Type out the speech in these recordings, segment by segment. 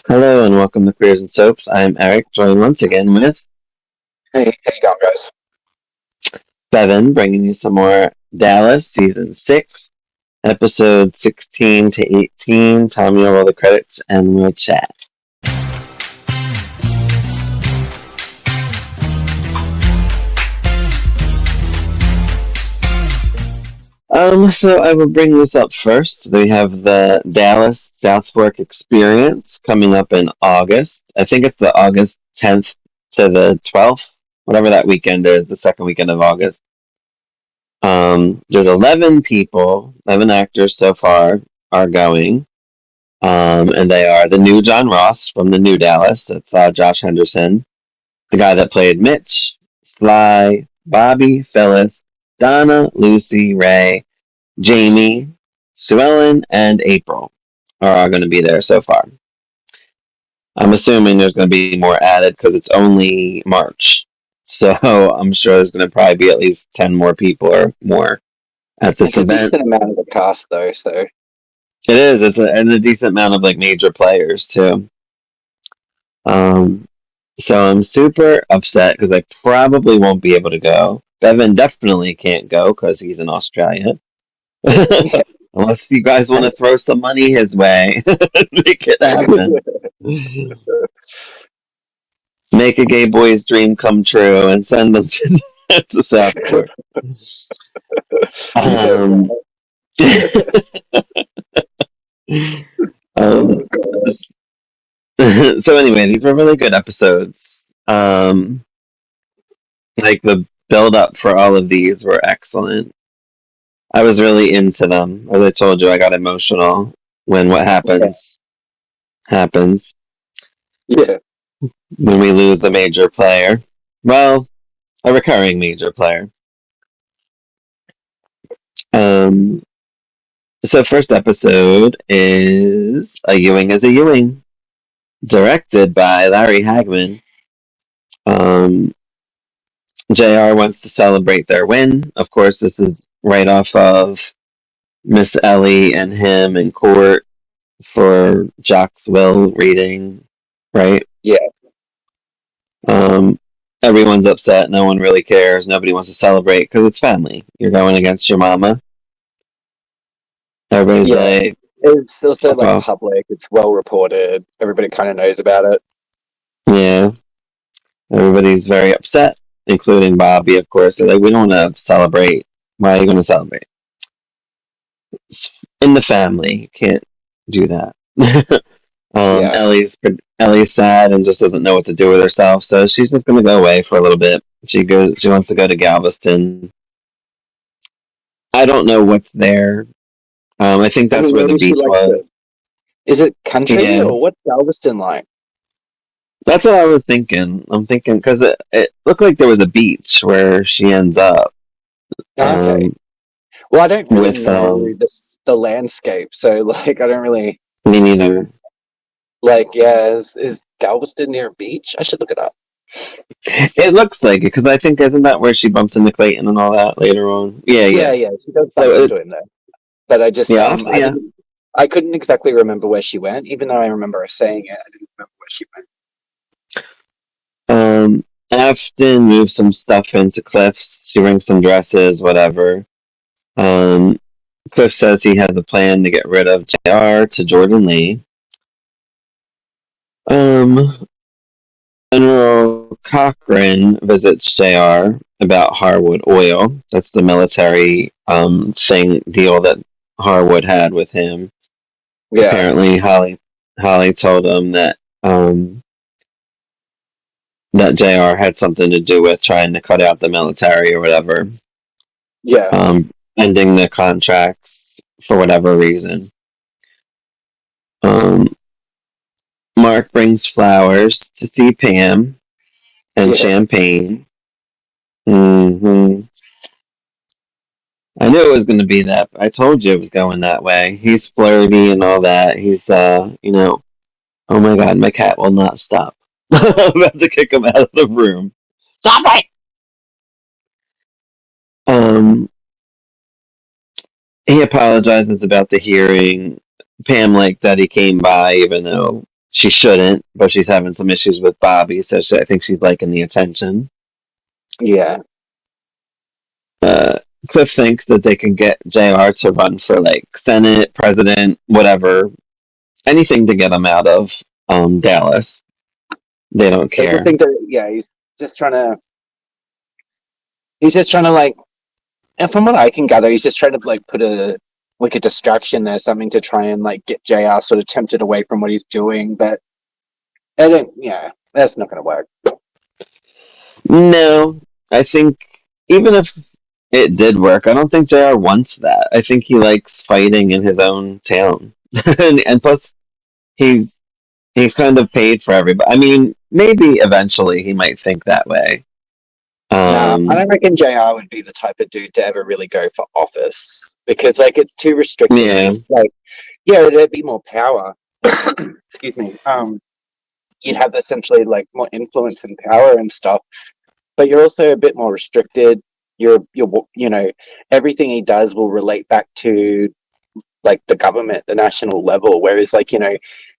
Hello and welcome to Queers and Soaps. I'm Eric, joined once again with Hey, how you going, guys? Bevan, bringing you some more Dallas Season 6, Episode 16 to 18. Tell me all the credits and we'll chat. So I will bring this up first. We have the Dallas South Fork Experience coming up in August. I think it's the August 10th to the 12th, whatever that weekend is, the second weekend of August. There's 11 people, 11 actors so far are going. And they are the new John Ross from the new Dallas. That's Josh Henderson, the guy that played Mitch, Sly, Bobby, Phyllis, Donna, Lucy, Ray, Jamie, Sue Ellen, and April are all going to be there so far. I'm assuming there's going to be more added because it's only March. So I'm sure there's going to probably be at least 10 more people or more at this It's a event. decent amount of the cast, though, so It is. And a decent amount of like major players too. Um, so I'm super upset because I probably won't be able to go. Bevan definitely can't go because he's in Australia. yeah. Unless you guys want to throw some money his way, make it happen. Make a gay boy's dream come true and send them to South Fork. Um, Oh, um, God. so anyway, these were really good episodes. Like the build up for all of these were excellent. I was really into them. As I told you, I got emotional when what Yeah, happens yeah, when we lose a major player. Well, a recurring major player. Um, so first episode is A Ewing is a Ewing, directed by Larry Hagman. Um, JR wants to celebrate their win. Of course, this is right off of Miss Ellie and him in court for Jack's will reading, right? yeah, Um, everyone's upset. No one really cares. Nobody wants to celebrate because it's family. You're going against your mama. Everybody's yeah. like, It's also fuck like off. public. It's well reported. Everybody kind of knows about it. Yeah. Everybody's very upset, including Bobby, of course. They're like, we don't want to celebrate. Why are you going to celebrate? It's in the family. You can't do that. Yeah, Ellie's sad and just doesn't know what to do with herself, so she's just gonna go away for a little bit. She wants to go to Galveston. I don't know what's there. I think I that's mean, where the maybe she beach likes was. it. Is it country Yeah, or what's Galveston like? that's what I was thinking. I'm thinking because it looked like there was a beach where she ends up. Oh, okay. Um, Well, I don't really with know the landscape, so like I don't really me neither. like. Yeah, is Galveston near a beach? I should look it up. It looks like it because I think isn't that where she bumps into Clayton and all that later on? Yeah, Yeah, yeah. yeah. She does So bump into him though. But I just yeah, yeah. I couldn't exactly remember where she went, even though I remember her saying it. I didn't remember where she went. Afton moves some stuff into Cliff's. She brings some dresses, whatever. Um, Cliff says he has a plan to get rid of JR to Jordan Lee. Um, General Cochran visits JR about Harwood Oil. That's the military deal that Harwood had with him. Yeah, Apparently, Holly told him that JR had something to do with trying to cut out the military or whatever, yeah, ending the contracts for whatever reason. Um, Mark brings flowers to see Pam and yeah. champagne. hmm I knew it was going to be that. I told you it was going that way. He's flirty and all that. Oh my god, my cat will not stop. I'm about to kick him out of the room. Stop it! Um, he apologizes about the hearing. Pam liked that he came by, even though she shouldn't, but she's having some issues with Bobby, so I think she's liking the attention. Yeah. Uh, Cliff thinks that they can get JR to run for like Senate, president, whatever, anything to get him out of Dallas. They don't They just care. think that, yeah, just trying to, he's just trying to like, and from what I can gather, he's just trying to like put a distraction there, something to try and like get JR sort of tempted away from what he's doing. But I don't, yeah, that's not going to work. No, I think even if it did work, I don't think JR wants that. I think he likes fighting in his own town, and plus he's he's kind of paid for everybody. I mean, maybe eventually he might think that way. Nah, I Um, don't reckon JR would be the type of dude to ever really go for office because like it's too restricting. yeah, He's like, yeah, there'd be more power. Excuse me. You'd have essentially like more influence and power and stuff, but you're also a bit more restricted. You know, everything he does will relate back to like the government, the national level. Whereas, like, you know,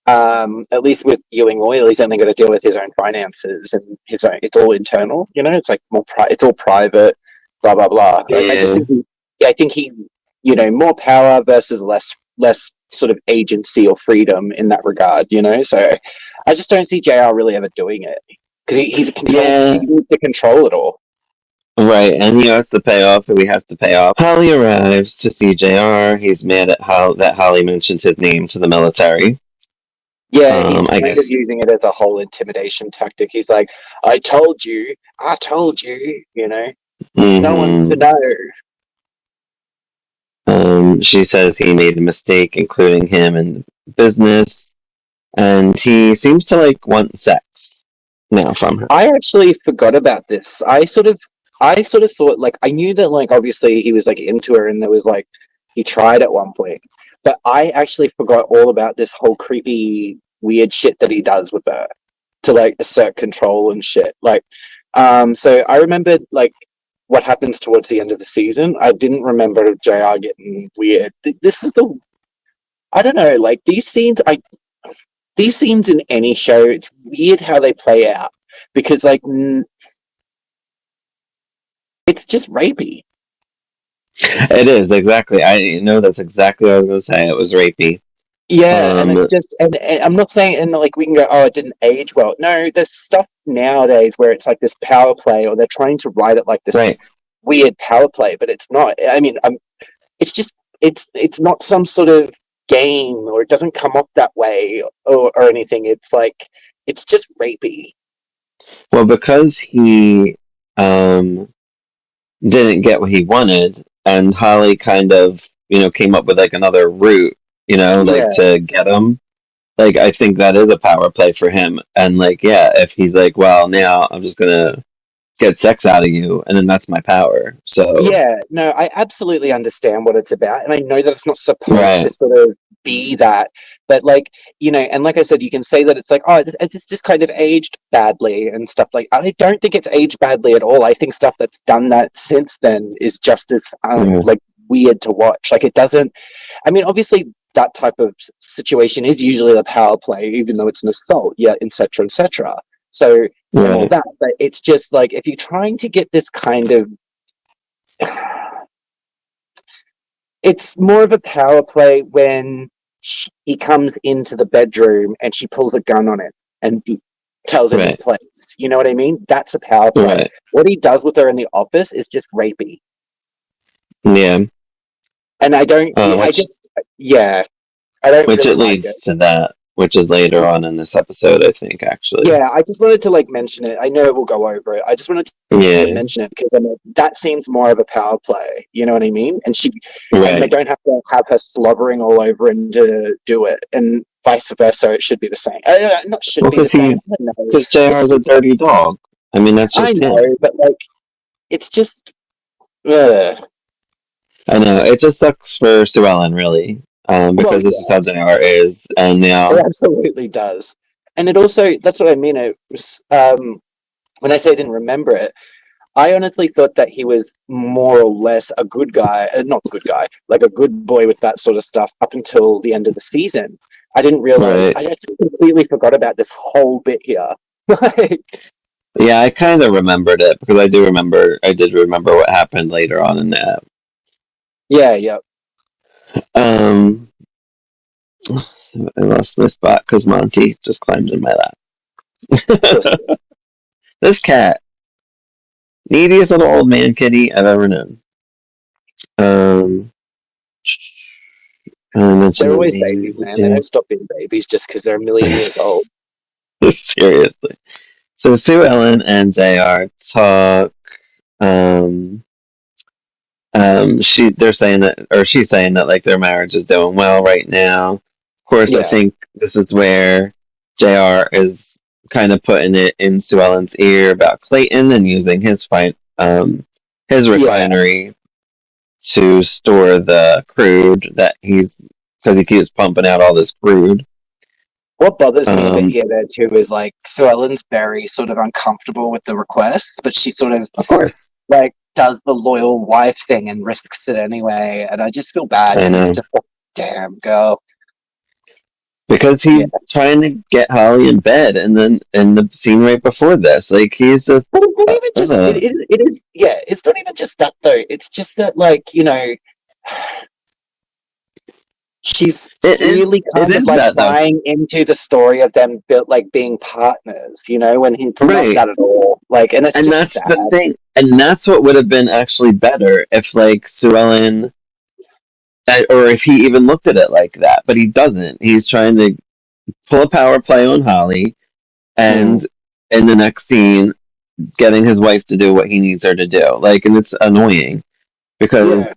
at least with Ewing Oil, he's only got to deal with his own finances and his own. It's all internal. You know, it's like it's all private. Blah blah blah. I just yeah, think I think he, you know, more power versus less sort of agency or freedom in that regard. You know, so I just don't see JR really ever doing it because he's a control. He yeah. needs to control it all. Right, and he has to pay off who he has to pay off. Holly arrives to see JR. He's mad at how that Holly mentions his name to the military. Yeah, he's I kind of guess. using it as a whole intimidation tactic. He's like, I told you, you know, no one's to Hmm. know. She says he made a mistake, including him in business, and he seems to like want sex now from her. I actually forgot about this. I sort of thought, like, I knew that, like, obviously he was, like, into her and there was, like, he tried at one point, but I actually forgot all about this whole creepy, weird shit that he does with her to, like, assert control and shit. Like, so I remembered, like, what happens towards the end of the season. I didn't remember JR getting weird. This is the, I don't know, like, these scenes in any show, it's weird how they play out because, like, it's just rapey. It is exactly. I know that's exactly what I was going to say. It was rapey. Yeah, and it's Um, just, and I'm not saying, and like we can go, oh, it didn't age well. No, there's stuff nowadays where it's like this power play, or they're trying to write it like this right. weird power play, but it's not. I mean, it's just, it's not some sort of game, or it doesn't come up that way, or anything. It's like, it's just rapey. Well, because he um, didn't get what he wanted, and Holly kind of, came up with like another route, like Yeah, to get him. Like, I think that is a power play for him. And like, yeah, if he's like, well, now I'm just gonna get sex out of you, and then that's my power. So, yeah, no, I absolutely understand what it's about, and I know that it's not supposed to right, sort of be that, but like, you know, and like I said, you can say that it's like, oh, it's just kind of aged badly and stuff. Like, I don't think it's aged badly at all. I think stuff that's done that since then is just as yeah, like weird to watch. Like, it doesn't. I mean, obviously, that type of situation is usually a power play, even though it's an assault, yeah, etc., etc. So and all right, that, but it's just like if you're trying to get this kind of it's more of a power play when he comes into the bedroom and she pulls a gun on him and tells him his right, place. You know what I mean? That's a power play. right. What he does with her in the office is just rapey. Yeah. And I don't, Uh, I which just, yeah, I don't which really it like it. leads to that, which is later on in this episode, I think, actually. Yeah, I just wanted to like mention it. I know we'll go over it. I just wanted to Yeah, mention it because I mean that seems more of a power play. You know what I mean? And they right. don't have to have her slobbering all over and to do it, and vice versa. It should be the same. Not should Well, be the same. I don't know. because JR It's is a just dirty dog. I mean, that's I just know, him. but like it's just. Ugh. I know. It just sucks for Sue Ellen, really, Well, because this is yeah, how JR is, and it now, absolutely does, and it also that's what I mean. It was when I say I didn't remember it. I honestly thought that he was more or less a good guy, not good guy, like a good boy with that sort of stuff up until the end of the season. I didn't realize. Right. I just completely forgot about this whole bit here. Like, Yeah, I kind of remembered it because I did remember what happened later on in that. yeah, yeah. Um, I lost my spot because Monty just climbed in my lap. Pussy. This cat, neediest little old man kitty I've ever known. Um, I They're mentioned the always babies, name. man. They Yeah. don't stop being babies just because they're a million years old. Seriously. So Sue Ellen and JR talk. Um, they're saying that, or she's saying that like their marriage is doing well right now. Of course, I Yeah, think this is where JR is kind of putting it in Sue Ellen's ear about Clayton and using his yeah. refinery to store the crude that he's because he keeps pumping out all this crude. What bothers me a bit Um, here there too is like Sue Ellen's very sort of uncomfortable with the requests, but she sort of of course, like does the loyal wife thing and risks it anyway. And I just feel bad I because it's know just like, damn girl. because Yeah. he's trying to get Holly in bed, and then in the scene right before this, like he's just But it's not uh, even just uh, it is yeah, it's not even just that though. It's just that like, she's really it kind of is like that though, buying into the story of them built like being partners, when it's not right? that at all. Like, and it's And just that's the sad. thing, and that's what would have been actually better if like Sue Ellen, or if he even looked at it like that, but he doesn't. He's trying to pull a power play on Holly, and Mm. in the next scene, getting his wife to do what he needs her to do. Like, and it's annoying Yeah. because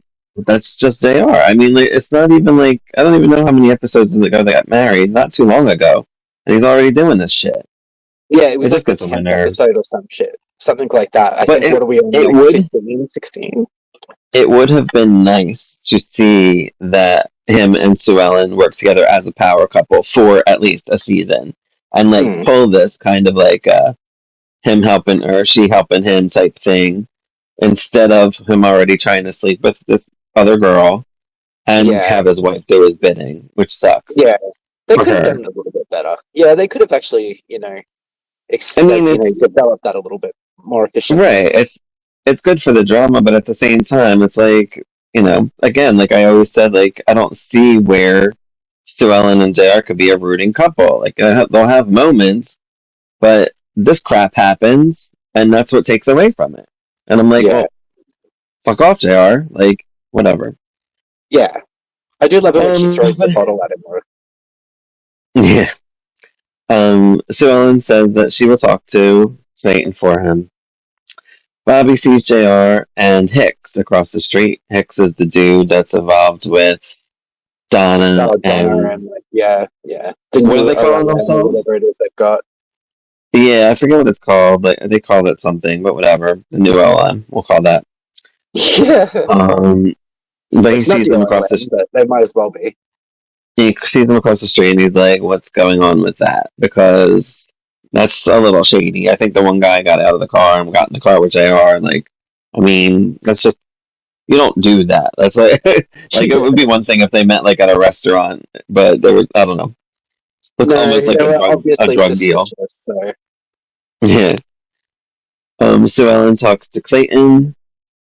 that's just they are. I mean, like, it's not even like I don't even know how many episodes ago they got married. Not too long ago, and he's already doing this shit. Yeah, it It was just like the gets on my 10th nerves. episode or some shit. Something like that. I But think, what are we on, it like would 15, 16? it would have been nice to see that him and Sue Ellen work together as a power couple for at least a season and like Mm. pull this kind of like him helping or she helping him type thing instead of him already trying to sleep with this other girl and Yeah, have his wife do his bidding, which sucks yeah. They for could have done her. it a little bit better. Yeah, they could have actually, I mean, developed that a little bit more efficiently. right. It's good for the drama, but at the same time, it's like again, like I always said, like I don't see where Sue Ellen and JR could be a rooting couple. Like they'll have moments, but this crap happens, and that's what takes away from it. And I'm like, Yeah, well, fuck off, JR. Like whatever. yeah. I do love it when she throws the But bottle at him. yeah. Sue Ellen says that she will talk to Clayton for him. Bobby sees JR and Hicks across the street. Hicks is the dude that's involved with Donna Donna and and like, yeah, yeah. The what are new they calling OLM or themselves? whatever it is they've got. Yeah, I forget what it's called. Like they called it something, but whatever. The new LM, we'll call that. Yeah. Um, but he It's not sees the them across the OLM, but they might as well be. he sees them across the street, and he's like, "What's going on with that?" Because that's a little shady. I think the one guy got out of the car and got in the car with JR. Like, I mean, that's just you don't do that. That's like like it would be one thing if they met like at a restaurant, but there was I don't know, look No, almost like they were a obviously drug deal. suspicious, so Yeah. Sue Ellen talks to Clayton.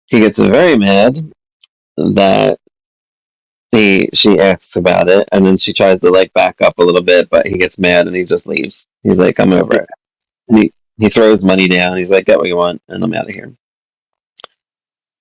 He gets very mad that she asks about it, and then she tries to like back up a little bit, but he gets mad and he just leaves. He's like, "I'm over yeah. it." And he throws money down. He's like, "Get what you want," and I'm out of here.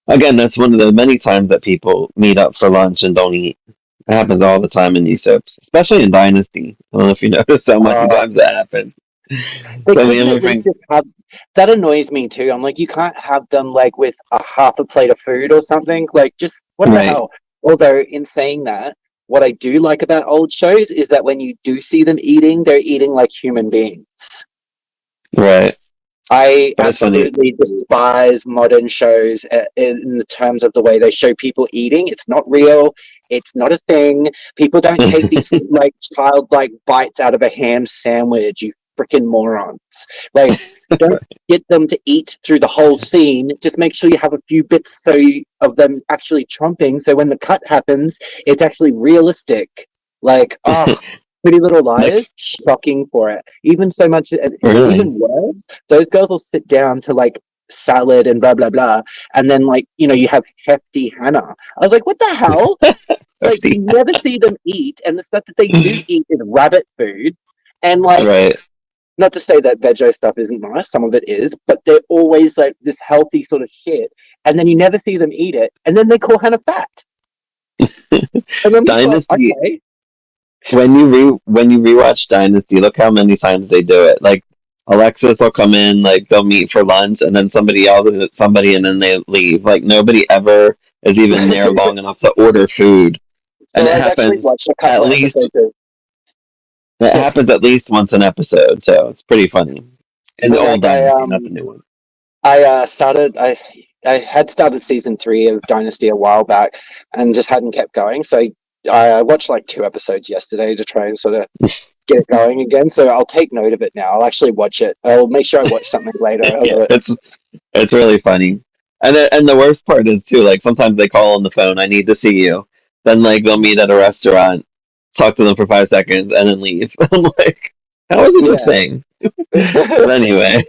Again, that's one of the many times that people meet up for lunch and don't eat. It happens all the time in these soaps, especially in Dynasty. I don't know if you notice how many Uh, times that happens. they So me couldn't and my at least friend, just have that. Annoys me too. I'm like, you can't have them like with a half a plate of food or something. Like, just what the right, hell? Although, in saying that, what I do like about old shows is that when you do see them eating, they're eating like human beings. right, I but it's funny. absolutely despise modern shows in the terms of the way they show people eating. It's not real. It's not a thing. People don't take these like childlike bites out of a ham sandwich. You freaking morons! Like, don't get them to eat through the whole scene. Just make sure you have a few bits of them actually chomping. So when the cut happens, it's actually realistic. Like, Pretty Little Like, Liars, shocking for it. Even so much, really? even worse, those girls will sit down to like salad and blah blah blah, and then like you have hefty Hannah. I was like, what the hell? Like Hefty. you never see them eat, and the stuff that they do eat is rabbit food. And like, Right. not to say that veggie stuff isn't nice, some of it is, but they're always like this healthy sort of shit. And then you never see them eat it, and then they call Hannah fat, and I'm just like, Dynasty. okay, When you rewatch Dynasty, look how many times they do it. Like Alexis will come in, like they'll meet for lunch, and then somebody yells at somebody, and then they leave. Like nobody ever is even there long enough to order food, and so I actually watched a couple at of least episodes of it yeah, happens at least once an episode. So it's pretty funny. In the old like Dynasty, not the new one. I had started season 3 of Dynasty a while back and just hadn't kept going. So I watched like 2 episodes yesterday to try and sort of get it going again. So I'll take note of it now. I'll actually watch it. I'll make sure I watch something later of Yeah, it. it's really funny. And the worst part is too, like sometimes they call on the phone, I need to see you. Then like they'll meet at a restaurant, talk to them for 5 seconds, and then leave. I'm like, how is this a Yeah. thing? But anyway,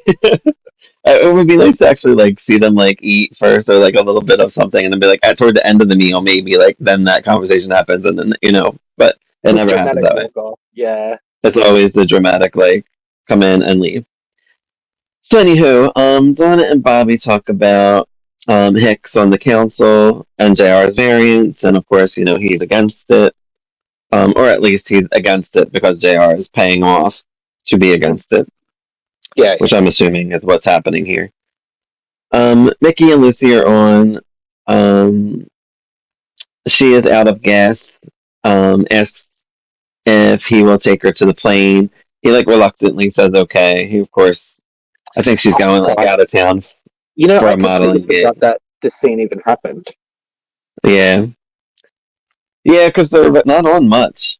it would be nice to actually like see them like eat first or like a little bit of something, and then be like at toward the end of the meal, maybe like then that conversation happens, and then but it never happens Dramatic that way. walk off. Yeah. It's always the dramatic like come in and leave. So anywho, Donna and Bobby talk about Hicks on the council and JR's variance, and of course, he's against it, or at least he's against it because JR is paying off to be against it, Yeah. which I'm assuming is what's happening here. Mickey and Lucy are on. Um, she is out of gas. Asks if he will take her to the plane. He like reluctantly says okay. He of course, I think she's going like God. out of town for I a completely modeling forgot gig. that this scene even happened. Yeah, yeah, because they're not on much.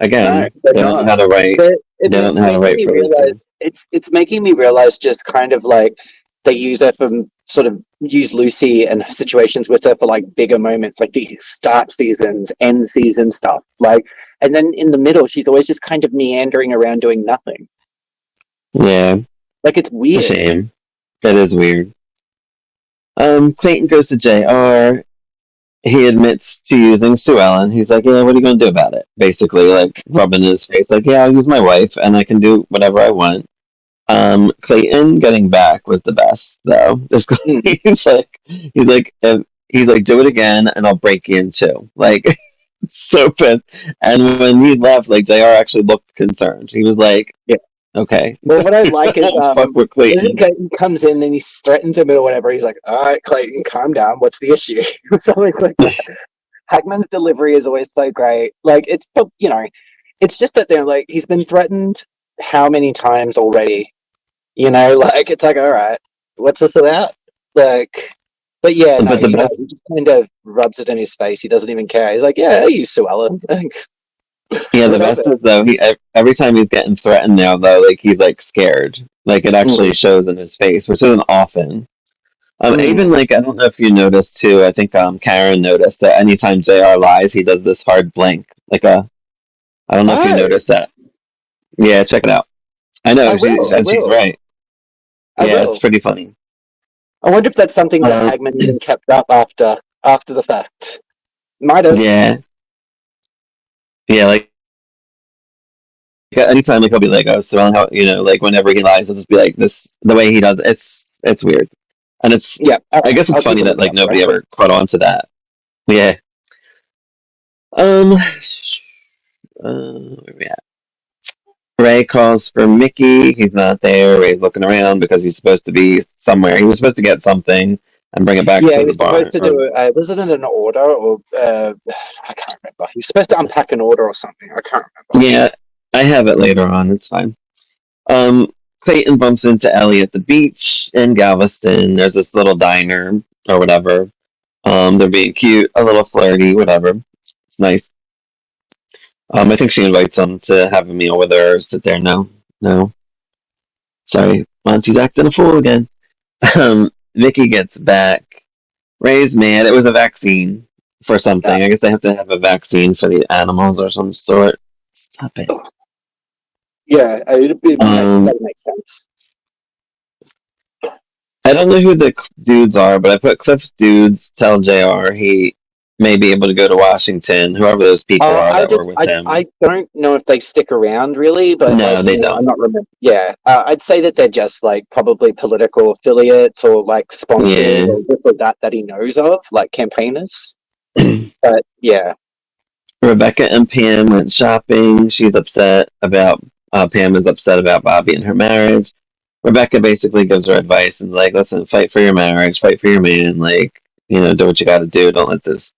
No, Again, they're they don't know not. how to write. But They don't it's know how to making write me for Lucy. realize it's making me realize just kind of like they use her for sort of use Lucy and situations with her for like bigger moments, like the start seasons, end season stuff. Like, and then in the middle, she's always just kind of meandering around doing nothing. Yeah, Like it's it's a weird. shame. That is weird. Clayton goes to JR. He admits to using Sue Ellen. He's like, "Yeah, what are you going to do about it?" Basically, like rubbing his face, like, "Yeah, I'll use my wife, and I can do whatever I want." Clayton getting back was the best, though. Just, Mm. he's like, "Do it again, and I'll break you in two." Like, so pissed. And when he left, like JR actually looked concerned. He was like, Yeah. "Okay, Well, what I like is won't fuck with this Clayton." guy he comes in and he threatens him or whatever. He's like, "All right, Clayton, calm down. What's the issue?" Something like that. Hackman's delivery is always so great. Like it's just that they're like he's been threatened how many times already. Like it's like all right, what's this about? Like, but yeah, no, But the he does. best, He just kind of rubs it in his face. He doesn't even care. He's like, yeah, I use Sue Ellen. Like, yeah, the whatever. best is though. Every time he's getting threatened now, though, like he's like scared. Like it actually Mm, shows in his face, which isn't often. Even mm. like I don't know if you noticed too. I think Karen noticed that anytime JR lies, he does this hard blink. I don't know if you Oh, noticed that. Yeah, check it out. I know I will. I and she's will. right. I Yeah, it's will. pretty funny. I wonder if that's something that Um, Hagman even kept up after the fact. Might have. yeah, yeah. Like anytime, like he'll be like, "Oh, so how like whenever he lies, he'll just be like this." The way he does it, it's weird, and Yeah. All I right. guess it's I'll keep funny a that like lookout for nobody it. ever caught on to that. Yeah. Um. Where we at? Ray calls for Mickey. He's not there. Ray's looking around because he's supposed to be somewhere. He was supposed to get something and bring it back Yeah, to he the was supposed bar. to do it. Was it in an order or I can't remember. He was supposed to unpack an order or something. I can't remember. Yeah, I have it later on. It's fine. Um, Clayton bumps into Ellie at the beach in Galveston. There's this little diner or whatever. They're being cute, a little flirty, whatever. It's nice. I think she invites him to have a meal with her or sit there. No, no. Sorry, Monty's acting a fool again. Vicky gets back. Ray's mad. It was a vaccine for Yeah. something. I guess they have to have a vaccine for the animals or some sort. Stop it. Yeah, that Um, would make sense. I don't know who the dudes are, but I put Cliff's dudes tell JR he may be able to go to Washington, whoever those people are that were with I him. don't know if they stick around really, but like, No, they I'm don't. not remember. Yeah, I'd say that they're just like probably political affiliates or like sponsors Yeah. or this or that he knows of, like campaigners. But yeah, Rebecca and Pam went shopping. She's upset about Pam is upset about Bobby and her marriage. Rebecca basically gives her advice and like, listen, fight for your marriage, fight for your man, like, do what you got to do. Don't let this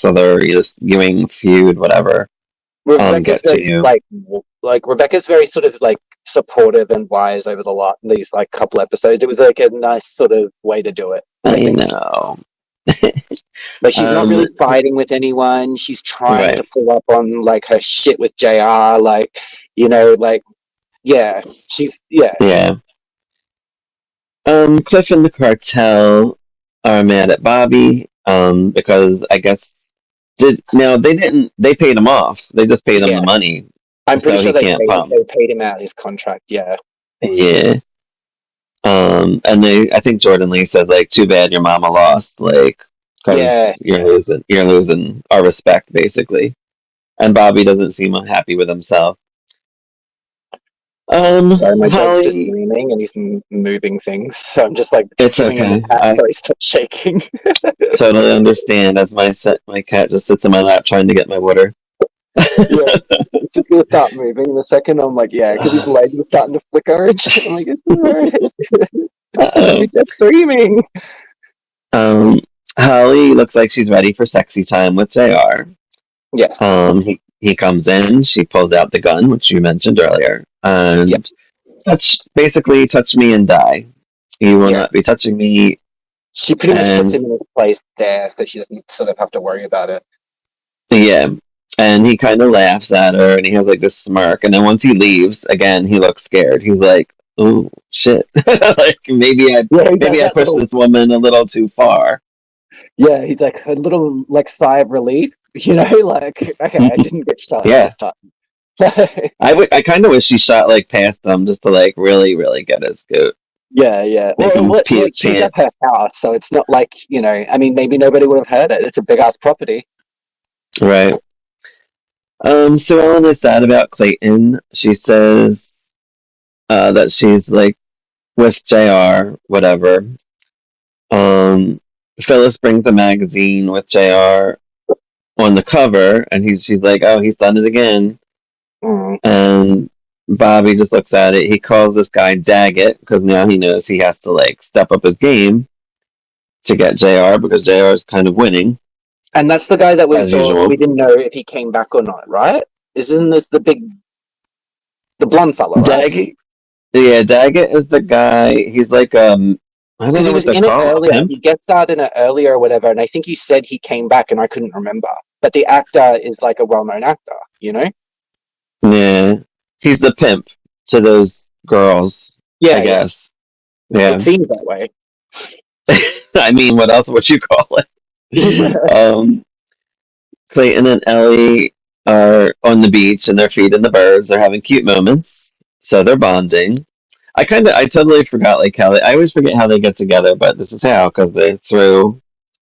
other just viewing feud, whatever, Rebecca's get to very you. like Rebecca's very sort of like supportive and wise over the lot these like couple episodes. It was like a nice sort of way to do it, I I think. know. Like she's not um, really fighting with anyone. She's trying to right. pull up on like her shit with JR, like like yeah, yeah, Yeah. Cliff and the cartel are mad at Bobby, because I guess they paid him off. They just paid him yeah. the money, I'm pretty so sure he can't pump. they paid him out his contract. Yeah, Yeah. And I think Jordan Lee says like, "Too bad your mama lost," like, yeah. because you're losing our respect, basically. And Bobby doesn't seem unhappy with himself. Sorry, my dog's just Holly, dreaming and he's moving things, so I'm just like it's giving him okay. a pat I so he stops shaking. totally understand. As my cat just sits in my lap trying to get my water. Yeah, it's just gonna start moving in a second. I'm like, yeah, because his legs are starting to flicker and shit. I'm like, it's alright. Uh-oh. You're just dreaming. Um, Holly looks like she's ready for sexy time with JR. Yes. He comes in, she pulls out the gun, which you mentioned earlier, Yeah. and touch me and die. You will Yeah. not be touching me. She pretty much puts And him in his place there, so she doesn't sort of have to worry about it. yeah, and he kind of laughs at her, and he has like this smirk. And then once he leaves, again, he looks scared. He's like, "Oh shit! Like Yeah, he does maybe I that pushed little. this woman a little too far." Yeah, he's like a little like sigh of relief. Like okay, I didn't get shot Yeah, this time. I kind of wish he shot like past them just to like really really get his scoop, Yeah, yeah. make Well, him pee his she's at her pants. house, so it's not like I mean, maybe nobody would have heard it. It's a big ass property. Right. Sue Ellen is sad about Clayton. She says that she's like with JR, whatever. Um, Phyllis brings the magazine with JR on the cover, and she's like, "Oh, he's done it again." Mm. And Bobby just looks at it. He calls this guy Daggett because now he knows he has to like step up his game to get JR because JR is kind of winning And that's the guy that we as thought we usual. didn't know if he came back or not, right? Isn't this the blonde fella, right? Daggett, yeah, Daggett is the guy. He's like I don't Because know he what was they're in it called, a earlier. pimp. He gets out in it earlier or whatever, and I think you said he came back, and I couldn't remember. But the actor is like a well-known actor. Yeah, he's the pimp to those girls, I Yeah, yeah. guess. Yeah, It seems that way. I mean, what else would you call it? Um, Clayton and Ellie are on the beach and they're feeding the birds. They're having cute moments, so they're bonding. I totally forgot like how I always forget how they get together, but this is how because they through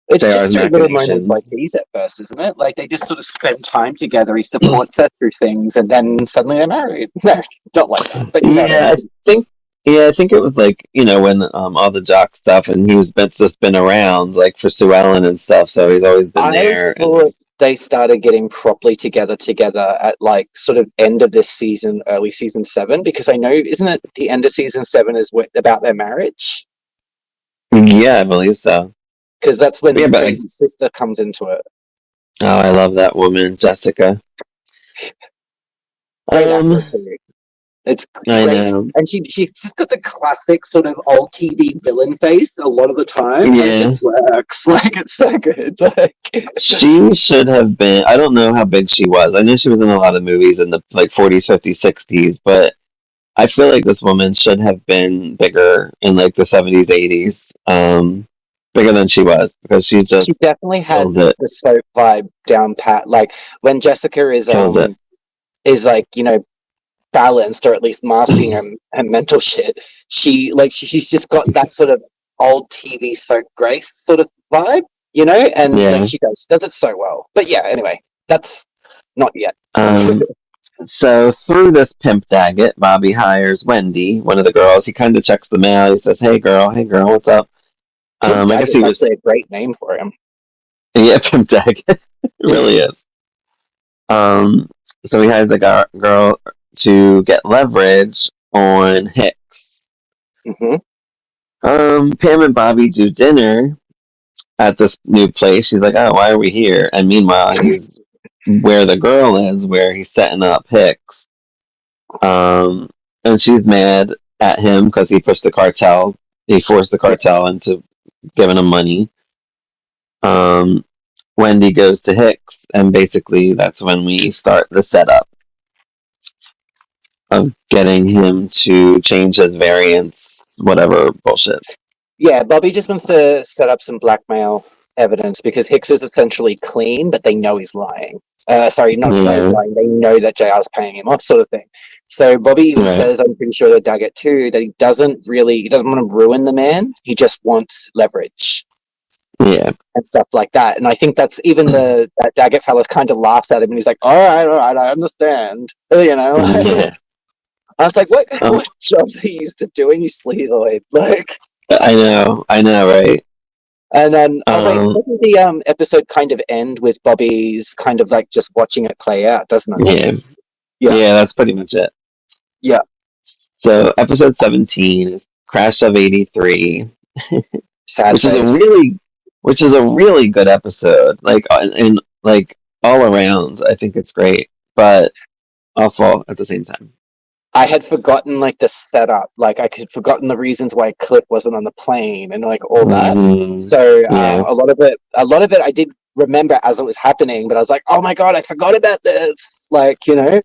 It's JR's just through little moments like machinations. these at first, isn't it? Like they just sort of spend time together. He supports her through things, and then suddenly they're married. No, not like that, but you know what I Yeah, I mean. think I think it was like when all the jock stuff, and just been around like for Sue Ellen and stuff, so he's always been I there. And thought they started getting properly together at like sort of end of this season, early season 7, because I know isn't it the end of season 7 is about their marriage? yeah, I believe so. Because that's when Yeah, but Crazy Sister comes into it. I love that woman, Jessica. Great actor Um, too. It's I great, know. and she's just got the classic sort of old TV villain face a lot of the time, and it just Yeah, works. Like it's so good. Like she should have been. I don't know how big she was. I know she was in a lot of movies in the like 40s, 50s, 60s, but I feel like this woman should have been bigger in like the 70s, 80s. Bigger than she was because she she just definitely has kills it. the soap vibe down pat. Like when Jessica is Kills it. is like, balanced, or at least masking her mental shit. She's just got that sort of old TV soap Grace sort of vibe, and like Yeah. she does it so well. But yeah, anyway, that's not yet. Um, so through this pimp daggett, Bobby hires Wendy, one of the girls. He kind of checks the mail. He says, hey girl, what's up?" Pimp I guess Daggett's he was, actually a great name for him. yeah, pimp daggett. It really is. Um, so he hires a girl to get leverage on Hicks. Hmm. Pam and Bobby do dinner at this new place. She's like, "Oh, why are we here?" And meanwhile, he's where the girl is, where he's setting up Hicks. Um, and she's mad at him because he pushed the cartel. He forced the Yeah, cartel into giving him money. Um, Wendy goes to Hicks, and basically that's when we start the setup of getting him to change his variants, whatever bullshit. yeah. Bobby just wants to set up some blackmail evidence because Hicks is essentially clean, but they know he's lying. Sorry, not know he's Yeah, lying. They know that JR's paying him off, sort of thing. So Bobby even right. says, I'm pretty sure that Daggett too, that he doesn't want to ruin the man. He just wants leverage Yeah, and stuff like that. And I think that's even that Daggett fella kind of laughs at him, and he's like, all right, I understand. yeah. I was like, what Um, what jobs are you used to doing, you sleazoid? Like, I know, right? and then, oh wait, Um, doesn't the episode kind of end with Bobby's kind of like just watching it play out, doesn't it? yeah, Yeah, yeah. That's pretty much it. yeah, So episode 17 is Crash of '83, sad which is a face. really, which is a really good episode. Like and like all around, I think it's great, but awful at the same time. I had forgotten like the setup, like I had forgotten the reasons why Cliff wasn't on the plane and like all that. Hmm. So Yeah. a lot of it, I did remember as it was happening, but I was like, oh my god, I forgot about this. Like, You know,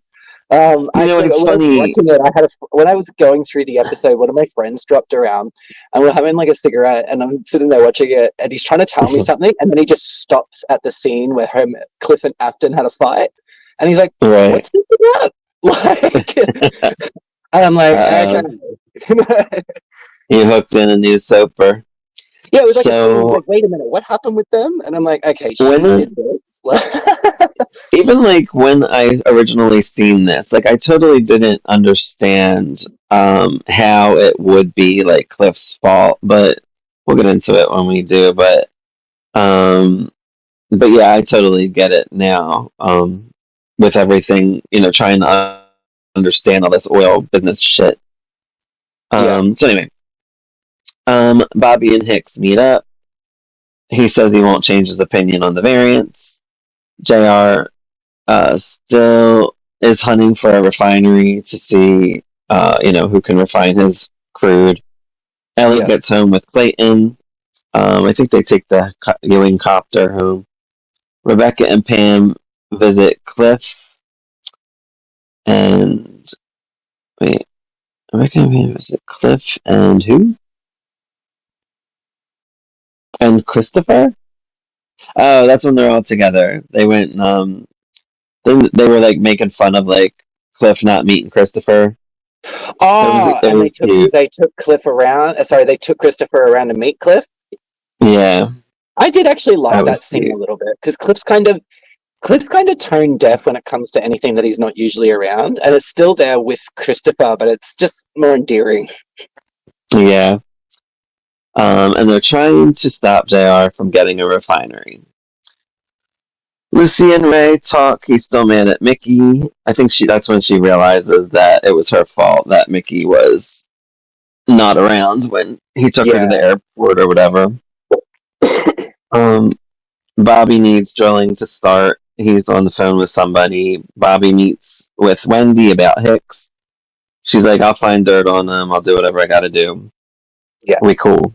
actually, it's when I was funny. watching it, when I was going through the episode, one of my friends dropped around, and we're having like a cigarette, and I'm sitting there watching it, and he's trying to tell me something, and then he just stops at the scene where Cliff and Afton had a fight, and he's like, Right. "What's this about?" Like, and I'm like, okay. Uh-oh. You hooked in a new soaper. Yeah, it was like a scene. He's So like, wait a minute, what happened with them? And I'm like, okay, she when did this. even like when I originally seen this, like I totally didn't understand how it would be like Cliff's fault, but we'll get into it when we do. Um but yeah, I totally get it now. With everything, trying to understand all this oil business shit. Yeah, So anyway, Bobby and Hicks meet up. He says he won't change his opinion on the variants. JR still is hunting for a refinery to see, who can refine his crude. Ellie yeah. gets home with Clayton. I think they take the Ewing copter home. Rebecca and Pam visit Cliff and wait. Rebecca and Pam visit Cliff and who? And Christopher? Oh, that's when they're all together. They went. They were like making fun of like Cliff not meeting Christopher. Oh, It and was cute. they took Cliff around. Sorry, they took Christopher around to meet Cliff. Yeah, I did actually like that was that scene a cute. little bit because Cliff's kind of tone deaf when it comes to anything that he's not usually around, and it's still there with Christopher, but it's just more endearing. Yeah. And they're trying to stop JR from getting a refinery. Lucy and Ray talk. He's still mad at Mickey. I think that's when she realizes that it was her fault that Mickey was not around when he took her to Yeah, the airport or whatever. Um, Bobby needs drilling to start. He's on the phone with somebody. Bobby meets with Wendy about Hicks. She's like, I'll find dirt on them. I'll do whatever I gotta do. yeah, We cool.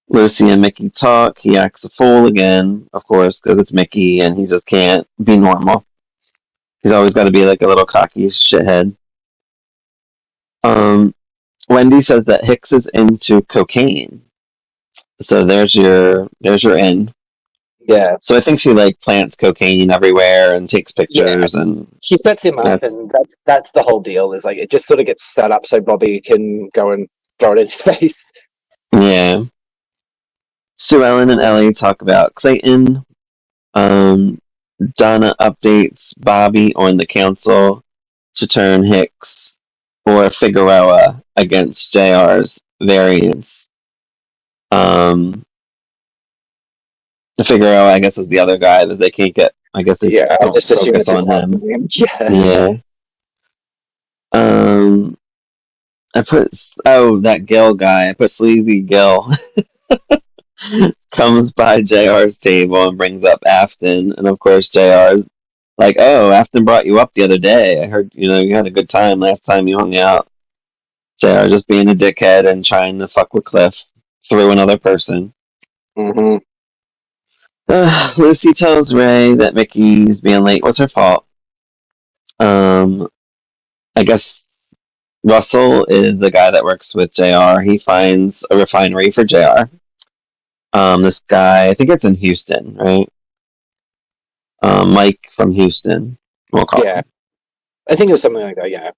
Lucy and Mickey talk. He acts a fool again, of course, because it's Mickey and he just can't be normal. He's always got to be like a little cocky shithead. Um, Wendy says that Hicks is into cocaine. So there's your end. Yeah, So I think she like plants cocaine everywhere and takes yeah. pictures, and She sets him up, that's and that's the whole deal. Is like it just sort of gets set up so Bobby can go and throw it in his face. yeah. Sue Ellen and Ellie talk about Clayton. Um, Donna updates Bobby on the council to turn Hicks or Figueroa against JR's variance. The Figueroa, I guess, is the other guy that they can't get. I guess they Yeah, I don't just assume focus it's his on last him. name. Yeah, Yeah. Um, I put that Gil guy. I put Sleazy Gil comes by JR's table and brings up Afton, and of course JR's like, "Oh, Afton brought you up the other day. I heard you had a good time last time you hung out." JR just being a dickhead and trying to fuck with Cliff through another person. hmm Lucy tells Ray that Mickey's being late was her fault. Um, I guess Russell is the guy that works with JR. He finds a refinery for JR. This guy, I think it's in Houston, right? Mike from Houston, we'll call yeah. him. I think it was something like that. Yeah,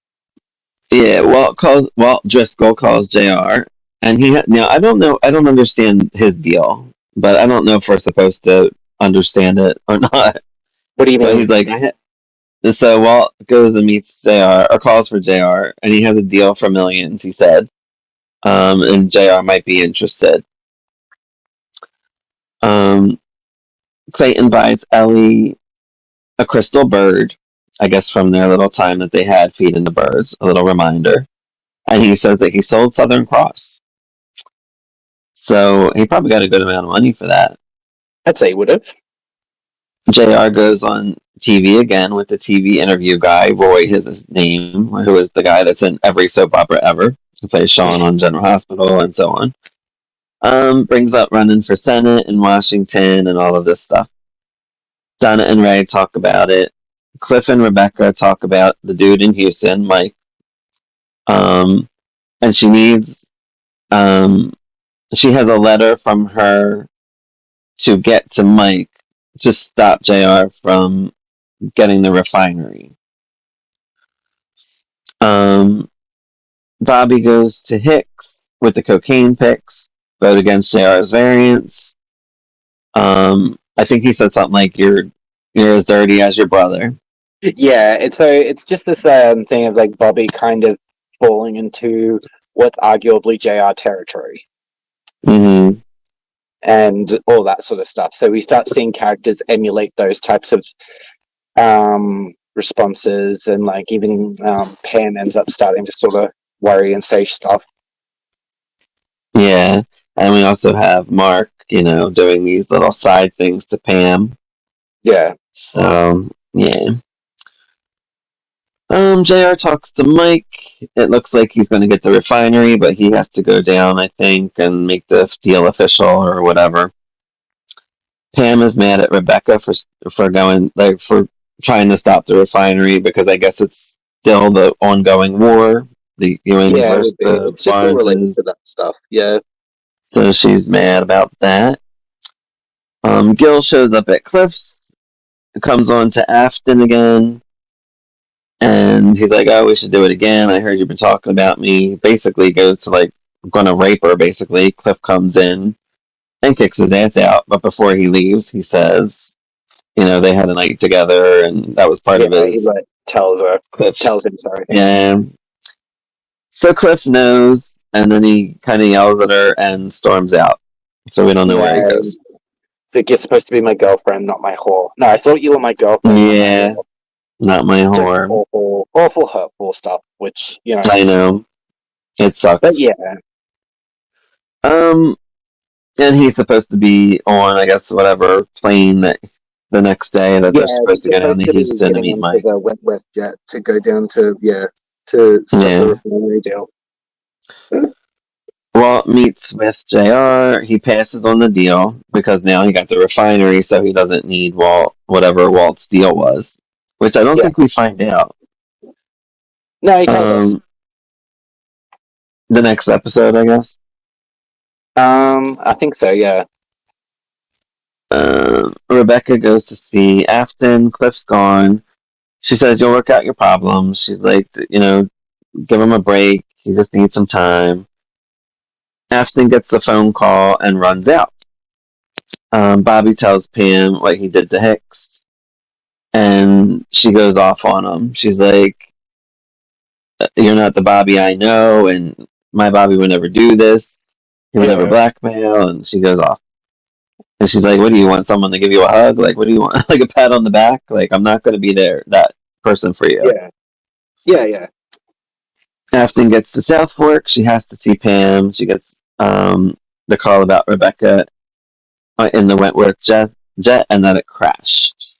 Yeah, Walt Driscoll calls JR, and now I don't know, I don't understand his deal, but I don't know if we're supposed to understand it or not. what do you But mean? he's like, so Walt goes and meets JR or calls for JR, and he has a deal for millions. He said, and JR might be interested. Um, Clayton buys Ellie a crystal bird, I guess from their little time that they had feeding the birds, a little reminder. And he says that he sold Southern Cross. So he probably got a good amount of money for that. I'd say he would have. JR goes on TV again with the TV interview guy, Roy, his name, who is the guy that's in every soap opera ever, who plays Sean on General Hospital and so on. Brings up running for Senate in Washington and all of this stuff. Donna and Ray talk about it. Cliff and Rebecca talk about the dude in Houston, Mike. Um, and um, she has a letter from her to get to Mike to stop JR from getting the refinery. Um, Bobby goes to Hicks with the cocaine picks, vote against JR's variance. I think he said something like you're as dirty as your brother. Yeah, it's just this thing of like Bobby kind of falling into what's arguably JR territory Mm-hmm. and all that sort of stuff. So we start seeing characters emulate those types of responses, and like even Pam ends up starting to sort of worry and say stuff. Yeah, and we also have Mark, doing these little side things to Pam. Yeah, So yeah. JR talks to Mike. It looks like he's going to get the refinery, but he has to go down, I think, and make the deal official or whatever. Pam is mad at Rebecca for going for trying to stop the refinery because I guess it's still the ongoing war, the Ewings yeah, it versus would be. the It's just all related to Lawrences. that stuff. Yeah, So she's mad about that. Gil shows up at Cliff's, comes on to Afton again, and he's like, "Oh, we should do it again. I heard you've been talking about me." Basically, goes to like, "I'm gonna rape her." Basically, Cliff comes in and kicks his ass out, but before he leaves, he says, they had a night together, and that was part yeah. of He his like tells her, Cliff's. tells him sorry. Yeah. So Cliff knows, and then he kind of yells at her and storms out. So we don't know where he Yeah, goes. so you're supposed to be my girlfriend, not my whore. No, I thought you were my girlfriend, not my Yeah, whore. not my Just whore. awful, awful, hurtful stuff. Which I know. It but sucks. yeah, Um, and he's supposed to be on, I guess, whatever plane that the next day that yeah, they're supposed he's to go down supposed to to be Houston to getting meet onto Mike. the Wentworth jet to go down to to stop the Yeah. refinery deal. Walt meets with JR. He passes on the deal because now he got the refinery, so he doesn't need whatever Walt's deal was, which I don't Yeah, think we find out. no, he tells us. Um, the next episode, I guess. I think so. Yeah, Rebecca goes to see Afton. Cliff's gone. She says, "You'll work out your problems." She's like, give him a break. He just needs some time. Afton gets the phone call and runs out. Bobby tells Pam what he did to Hicks, and she goes off on him. She's like, "You're not the Bobby I know, and my Bobby would never do this. He would never Yeah. blackmail." And she goes off. And she's like, "What do you want? Someone to give you a hug? Like, what do you want? Like a pat on the back? Like, I'm not going to be there, that person for you." Yeah. Yeah. Yeah. Afton gets to South Fork. She has to see Pam. She gets the call about Rebecca in the Wentworth jet, and then it crashed.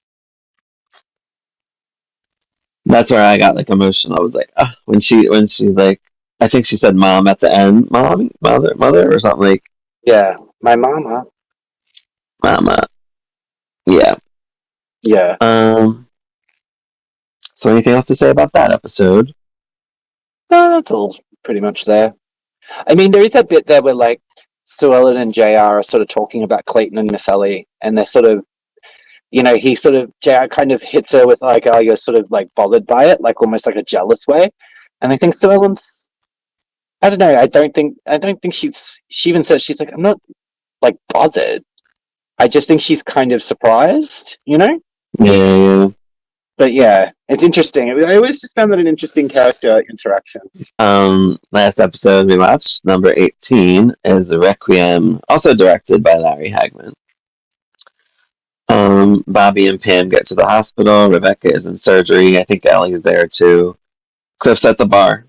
That's where I got like emotional. I was like, when she like, I think she said "mom" at the end, "mommy, mother," or something like Yeah. My mama. "mama." Yeah. Yeah. Um. So anything else to say about that episode? That's all pretty much there. I mean, there is that bit there where like Sue Ellen and JR are sort of talking about Clayton and Miss Ellie, and they're sort of, he sort of, JR kind of hits her with like, "Oh, you're sort of like bothered by it," like almost like a jealous way. And I think Sue Ellen's, I don't know, I don't think she even says, she's like, "I'm not like bothered. I just think she's kind of surprised. Yeah. But yeah, it's interesting. I always just found that an interesting character interaction. Last episode we watched, number 18, is Requiem, also directed by Larry Hagman. Bobby and Pam get to the hospital. Rebecca is in surgery. I think Ellie's there too. Cliff's at the bar,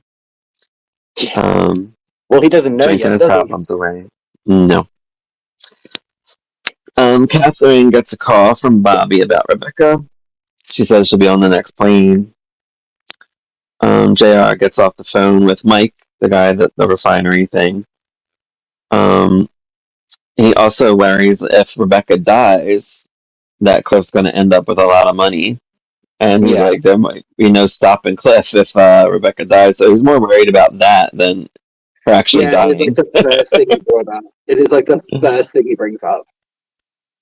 Well, he doesn't know drinking yet, his does he? problems away. No. Catherine gets a call from Bobby about Rebecca. She says she'll be on the next plane. JR gets off the phone with Mike, the guy that the refinery thing. Um, he also worries if Rebecca dies, that Cliff's going to end up with a lot of money. And he's Yeah. like, there might be no stopping Cliff if Rebecca dies. So he's more worried about that than her actually Yeah, it is like dying. the first thing he brought up. It is like the first thing he brings up.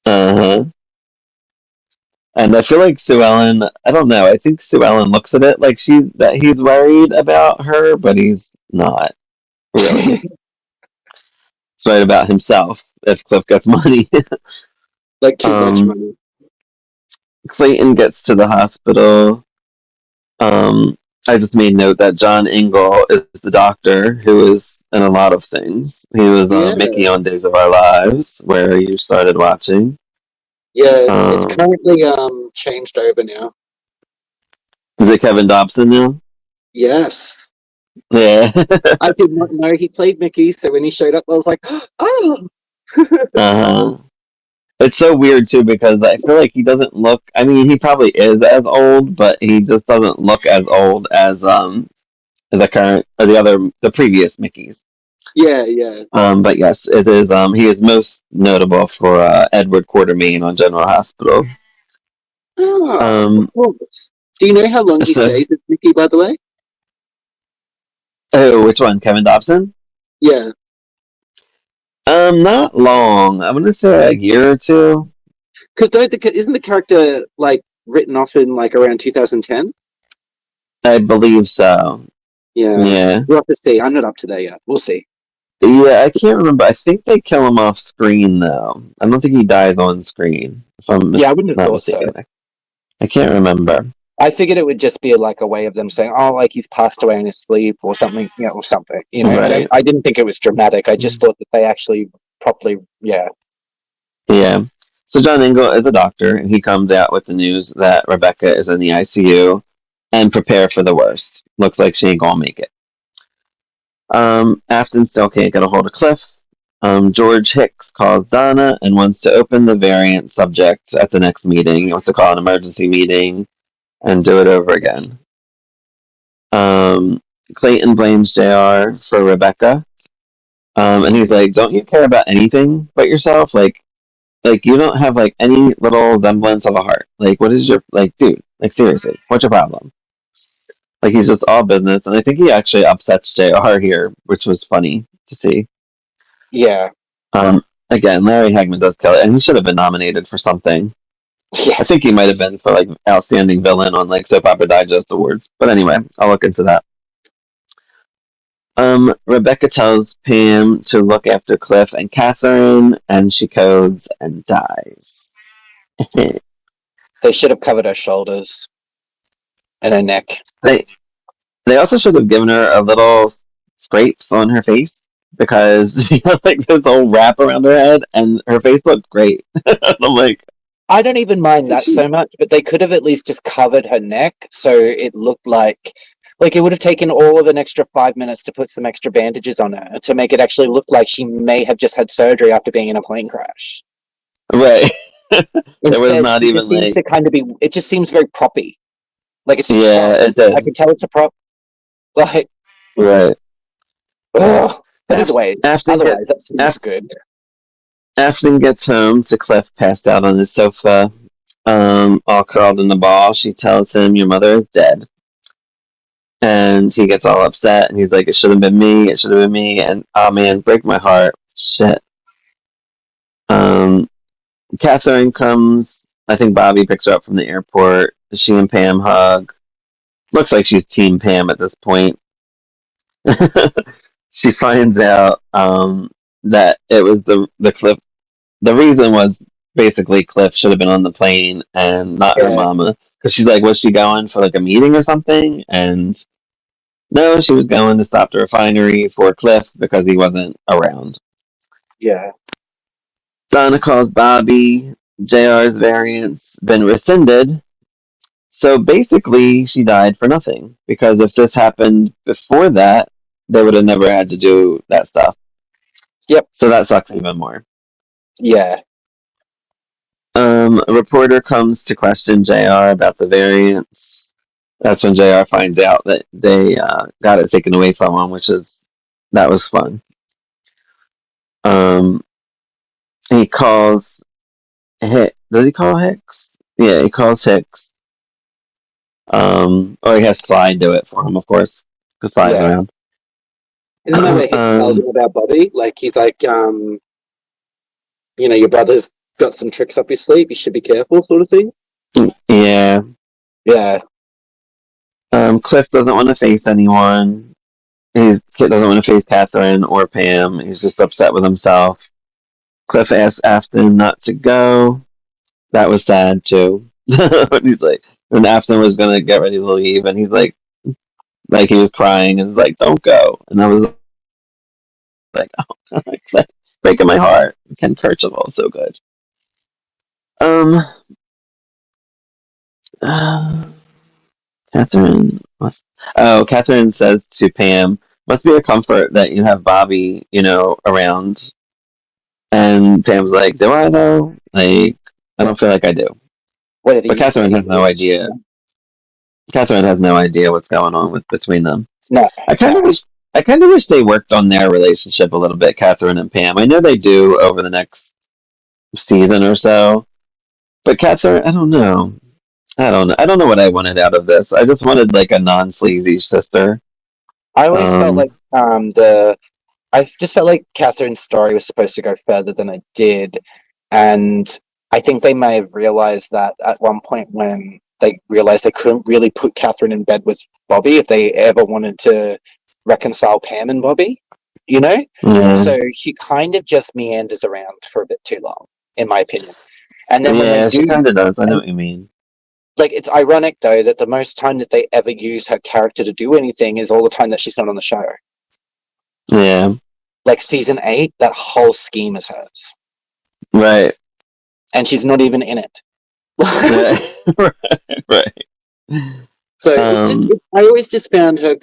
Uh-huh. And I feel like Sue Ellen, I don't know, I think Sue Ellen looks at it like he's worried about her, but he's not really. He's worried about himself if Cliff gets money. Like too much um, money. Clayton gets to the hospital. Um, I just made note that John Ingle is the doctor who is in a lot of things. He was Yeah, Mickey on Days of Our Lives, where you started watching. yeah. It's Um, currently changed over now. is it Kevin Dobson now? Yes. Yeah. I did not know he played Mickey, so when he showed up I was like, oh. Uh-huh. It's so weird too because I feel like he doesn't look. I mean, he probably is as old, but he just doesn't look as old as the current or the previous Mickey's. Yeah, yeah. But yes, it is. He is most notable for Edward Quartermain on General Hospital. Oh, of Um, course. Do you know how long he so, stays with Mickey, by the way? oh, which one? Kevin Dobson? Yeah. Not long. I'm gonna say a year or two. Because isn't the character like written off in like around 2010? I believe so. Yeah. Yeah. We'll have to see. I'm not up to date yet. We'll see. Yeah, I can't remember. I think they kill him off screen though. I don't think he dies on screen, if I'm Yeah, I wouldn't have not thought so. mistaken. I can't remember. I figured it would just be like a way of them saying, "Oh, like he's passed away in his sleep" or something, or something. Right. I didn't think it was dramatic. I just thought that they actually properly, yeah, Yeah. So John Ingle is a doctor, and he comes out with the news that Rebecca is in the ICU and prepare for the worst. Looks like she ain't gonna make it. Afton still can't get a hold of Cliff. George Hicks calls Donna and wants to open the variant subject at the next meeting. He wants to call an emergency meeting and do it over again. Um, Clayton blames JR for Rebecca. And he's like, "Don't you care about anything but yourself? Like you don't have like any little semblance of a heart. Like, what is your like, dude? Like, seriously, what's your problem?" Like, he's just all business, and I think he actually upsets JR here, which was funny to see. yeah, Um, again, Larry Hagman does kill it, and he should have been nominated for something. Yeah, I think he might have been for like outstanding villain on like Soap Opera Digest awards. But anyway, I'll look into that. Rebecca tells Pam to look after Cliff and Catherine, and she codes and dies. they should have covered her shoulders and her neck. they they also should have given her a little scrapes on her face because she had like this whole wrap around her head, and her face looked great. I'm like, I don't even mind that she, so much, but they could have at least just covered her neck so it looked like it would have taken all of an extra 5 minutes to put some extra bandages on her to make it actually look like she may have just had surgery after being in a plane crash. right. There was Instead, not she even just seems like, to kind of be. It just seems very proppy. Like it's just a yeah, prop. it I can did. tell it's a prop. Like, Right. ugh. But Afton get otherwise, that scene was Af- good. Afton gets home to Cliff passed out on his sofa, all curled in the ball. She tells him, "Your mother is dead," and he gets all upset. And he's like, "It should have been me. It should have been me." And oh man, break my heart. Shit. Um, Catherine comes. I think Bobby picks her up from the airport. She and Pam hug. Looks like she's Team Pam at this point. She finds out that it was the Cliff. The reason was basically Cliff should have been on the plane and not her Yeah, mama, because she's like, was she going for like a meeting or something? And no, she was going to stop the refinery for Cliff because he wasn't around. yeah, Donna calls Bobby. JR's variant's been rescinded. So basically, she died for nothing because if this happened before that, they would have never had to do that stuff. yep, So that sucks even more. yeah, A reporter comes to question JR about the variants. That's when JR finds out that they got it taken away from him, that was fun. Um, he calls Hicks. Does he call Hicks? Yeah, he calls Hicks. Or he has Sly do it for him, of course, because Sly's yeah. around. Isn't that where Hicks tells him about Bobby? Like he's like, your brother's got some tricks up his sleeve. You should be careful, sort of thing. Yeah. Yeah, Cliff doesn't want to face anyone. Kit doesn't want to face Catherine or Pam. He's just upset with himself. Cliff asks Afton not to go. That was sad too. He's like, when Afton was gonna get ready to leave, and he's like he was crying, and he's like, "Don't go." And I was like, "Oh, Cliff, breaking my heart." Ken Kercheval's so good. Um, uh, Catherine. Catherine says to Pam, "Must be a comfort that you have Bobby, around." And Pam's like, "Do I though? Like, I don't feel like I do." what did But he say? Catherine has no idea. Catherine has no idea what's going on between them. No, I kind no. of wish. I kind of wish they worked on their relationship a little bit, Catherine and Pam. I know they do over the next season or so, but Catherine, I don't know. I don't know. I don't know what I wanted out of this. I just wanted like a non-sleazy sister. I always felt Um, like the I just felt like Catherine's story was supposed to go further than it did, and I think they may have realized that at one point when they realized they couldn't really put Catherine in bed with Bobby if they ever wanted to reconcile Pam and Bobby, you know. yeah, So she kind of just meanders around for a bit too long, in my opinion. And then when they yeah, she do, kind of does. I know and what you mean. like it's ironic though that the most time that they ever use her character to do anything is all the time that she's not on the show. Yeah, Like season 8, that whole scheme is hers, right, and she's not even in it. right, right. So it's just Um, I always just found her.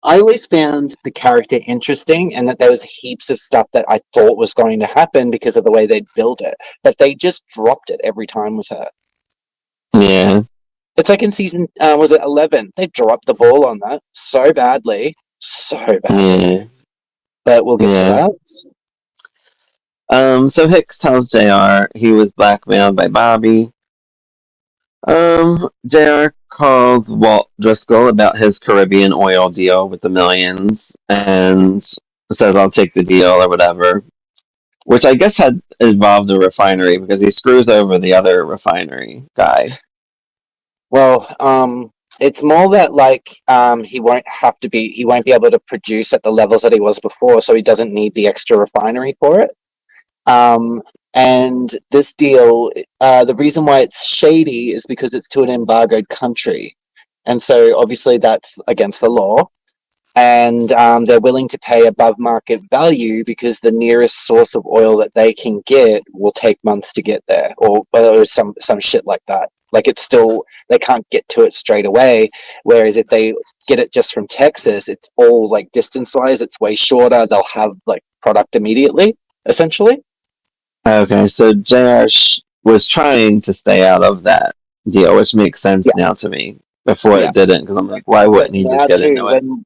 I always found the character interesting, and that there was heaps of stuff that I thought was going to happen because of the way they'd built it, but they just dropped it every time with her. yeah, It's like in season was it 11? They dropped the ball on that so badly, so badly. yeah, But we'll get to yeah. that. So Hicks tells JR he was blackmailed by Bobby. JR calls Walt Driscoll about his Caribbean oil deal with the millions and says, "I'll take the deal," or whatever. which I guess had involved a refinery because he screws over the other refinery guy. Well, it's more that like he won't be able to produce at the levels that he was before, so he doesn't need the extra refinery for it. Um, and this deal, the reason why it's shady is because it's to an embargoed country, and so obviously that's against the law. And they're willing to pay above market value because the nearest source of oil that they can get will take months to get there, or some shit like that. Like it's still they can't get to it straight away. Whereas if they get it just from Texas, it's all like distance wise, it's way shorter. They'll have like product immediately, essentially. Okay, so JR was trying to stay out of that deal, which makes sense Yeah, now to me. Before yeah. it didn't, because I'm like, why But wouldn't he just now get too, into it? when